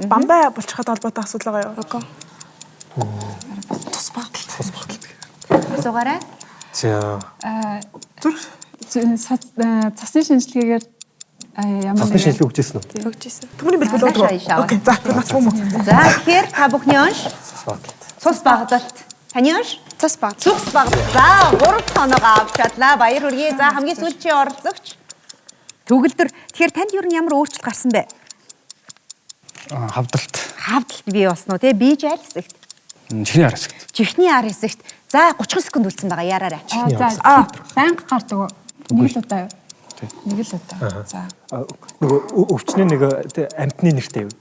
Бамбай булчхад холбоотой асуудал байгаа юу? Үгүй. Тус багталт. Асуугаарай. За. Зүрх Цасны шинжилгээгээр ямар цасны шинжилгээ өгчээсэн үү? Өгчээсэн. Түмний бэлтгэл болдгоо. Окей. За наач юм уу? За тэгэхээр та бүхний онш. Цус багталт. Таны онш? Цус баг. Цус багталт. За 3 оноогоо авч чадлаа. Баяр хүргэе. За хамгийн сүүлчийн оролцогч. Төгөлдөр. Тэгэхээр танд юу ямар өөрчлөлт гарсан бэ? Хавдалт. Хавдалт бий болсон уу те? Бийж аль хэсэгт? Чихний ар хэсэгт. Чихний ар хэсэгт. За 30 секунд үлдсэн байгаа яраарай. За банк гардаг уу? Нэг л удаа юу? Нэг л удаа. За. Нөгөө өвчнээ нэг амтны нэртэй юу?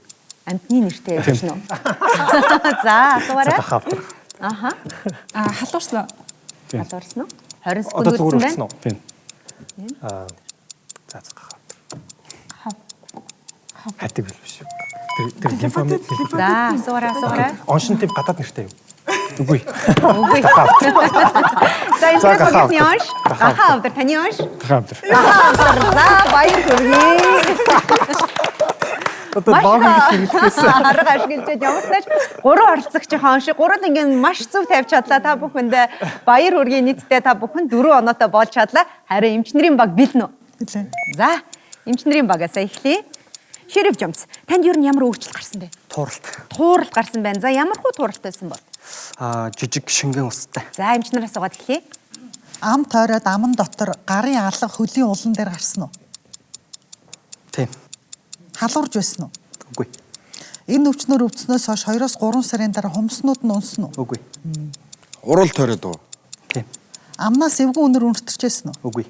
Амтны нэртэй өвчин үү? За асууаарай. Аха. Халуурсан. Халуурсан уу? 20 секунд үлдсэн байна. Тийм. За хатиг биш. Тэр лимфомит. За асууаарай. Оншин тийм гадаад нэртэй юу? Үгүй. Үгүй. За интернет багийн онш. Гахаа өдөр таны онш. Гахаа өдөр. За баяр хүргэе. Одоо баахан хэлчихсэн. Арга ашиглаж ямар ч тач 3 оролцогчийн онш 3 л ингээд маш зөв тавьж чадлаа. Та бүхэнд баяр хүргэе. Нийтдээ та бүхэн 4 оноотой болж чадлаа. Харин эмчнэрийн баг бэлнэ үү? Билээ. За эмчнэрийн багасаа эхлэе. Шериф Жомс, танд юу ямар өөрчлөлт гарсан бэ? Тууралт. Тууралт гарсан байна. За ямар хуу тууралт байсан бол? Жижиг шингэн устай. За эмчнэраас суугаад эхлэе. Ам тойроод аман дотор гарын алга хөлийн улан дээр гарсан уу? Тийм. Халуурж байсан уу? Үгүй. Энэ өвчнөр өвдснөөс хойш 2-3 сарын дараа хумснууд нь унсан уу? Үгүй. Урал тойроод уу? Тийм. Амнаас эвгүй өнөр үнэртэрчээсэн үү? Үгүй.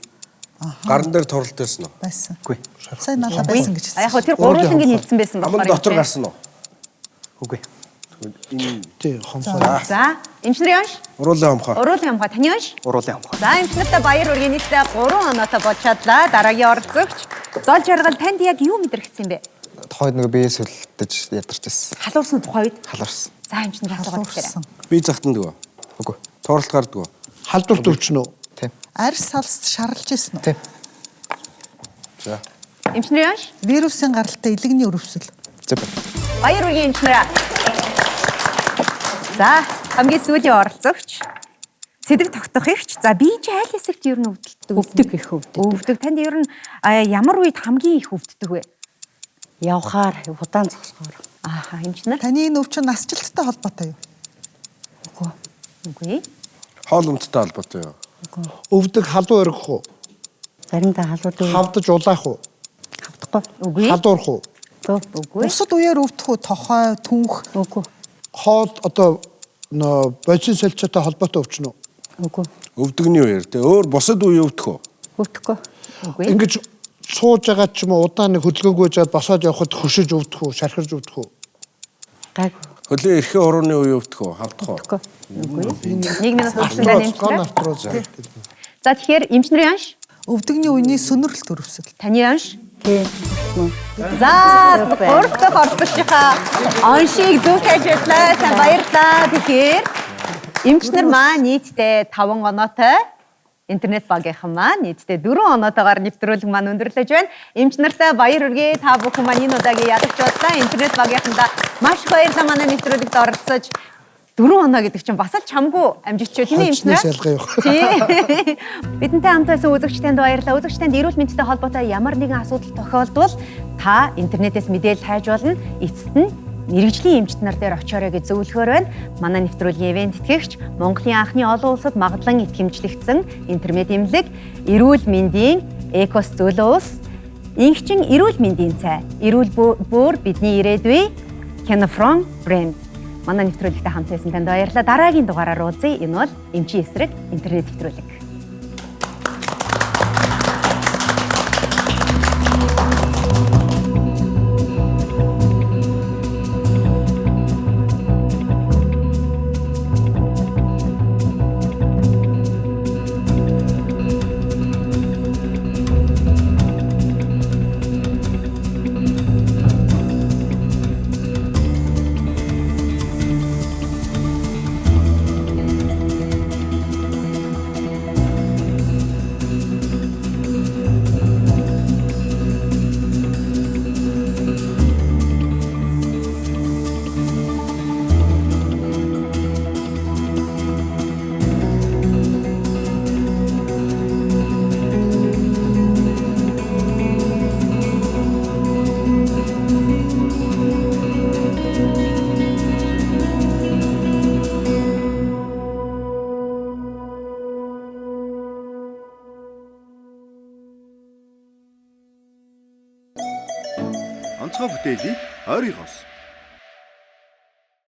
Гарн дээр туралт байсан уу? Байсан. Үгүй. Сайн надад байсан гэж Яг хөө тэр гурвуулангийн хэлсэн байсан Аман дотор гарсан уу? Үгүй. Тий, хомсоо. За, эмчнэрийн онш. Уруулын хамхаа. Уруулын хамгаа таны онш. Уруулын хамхаа. За, эмчнэртэй баяр хүргэе. Нийтдээ 3 оноотой болж чадлаа. Дараагийн оролцогч. Зол жаргал танд яг юу мэдрэгдсэн бэ? Тухайд нөгөө биеэс үлдэж ядарч байсан. Халуурсан тухай үед. Халуурсан. За, эмчнэр асуугаад ихээр. Бие захтанд уу? Үгүй. Тууралт гардаг уу? Халдварт өвчнө үү? Тийм. Арьс салст шарлж байсан уу? Тийм. За. Эмчнэрийн онш. Вирусын гаралтай илэгний өрөвсөл. Зөв. Баяр хүргэе эмчнэрээ. За, хамгийн сүүлийн оролцогч. Сэдв тогтохыгч. За, би чи айл хэсэгт ер нь өвдөлтөг? Өвдөг их өвдөг. Өвдөг. Танд ер нь ямар үед хамгийн их өвддөг вэ? Явхаар, удаан зогсохоор. Ааха, эмчнэр. Таны энэ өвчин насжилттай холбоотой юу? Үгүй. Хоол өмдтэй холбоотой юу? Өвдөг халуун өргөх үү? Заримдаа халууд Хавдаж улаах уу? хавдахгүй. Үгүй. Халуурах уу? Үгүй. Бусад үеэр өвдөх үү? Тохой, түнх. Үгүй. Хоол одоо бодисын солилцоотой холбоотой өвчнө үү? Үгүй. Өвдөгний үеэр те өөр бусад үе өвдөх үү? Өвдөхгүй. Үгүй. Ингэж сууж байгаа ч юм уу удаан нэг хөдөлгөөнгүй жаад босоод явхад хөшөж өвдөх үү? Шархирж өвдөх үү? Гайгүй. Хөлийн эрхийн урууны үе өвдөх үү? Хавдах уу? Үгүй. Нэг минут болсон байна эмчнэр. За, тэгэхээр эмчнэрийн онш. Өвдөгний үений сүнэрлэлт өрөвсөл. Таны онш. Тийм. За, гурав оролцогчийнхаа оншийг зөв ажиллаа. Сайн баярлалаа. Тэгэхээр эмчнэр маань нийтдээ 5 оноотой, интернет багийнхан маань нийтдээ 4 оноотойгоор нэвтрүүлэг маань өндөрлөж байна. Эмчнэртэй баяр хүргэе. Та бүхэн маань энэ удаагийн ялагч боллоо. Интернет багийнхандаа маш их баярлалаа. Манай нэвтрүүлэгт оролцож 4 оноо гэдэг чинь бас л чамгүй амжигч тийм эмчнэр. Бидэнтэй хамт байсан үзэгчдэнд баярлалаа. Үзэгчдэнд эрүүл мэндтэй холбоотой ямар нэгэн асуудал тохиолдвол та интернетээс мэдээлэл хайж болно. Эцэст нь мэрэгжлийн эмчт нар дээр очиорой гэж зөвлөхөр байна. Манай нэвтрүүлгийн ивент итгэгч Монголын анхны олон улсад магадлан итгэмжлэгдсэн интернет эмнэлэг эрүүл мэндийн Экос зөвлөө ус, инхчин эрүүл мэндийн цай, эрүүл бүр бидний ирээдүй Kenafron брэнд. Манай нэвтрүүлэгтэй хамт байсан танд баярлалаа. Дараагийн дугаараар уулзъя. Энэ бол эмчийн эсрэг интернет нэвтрүүлэг. онцгой бүтээлийг ойрын хос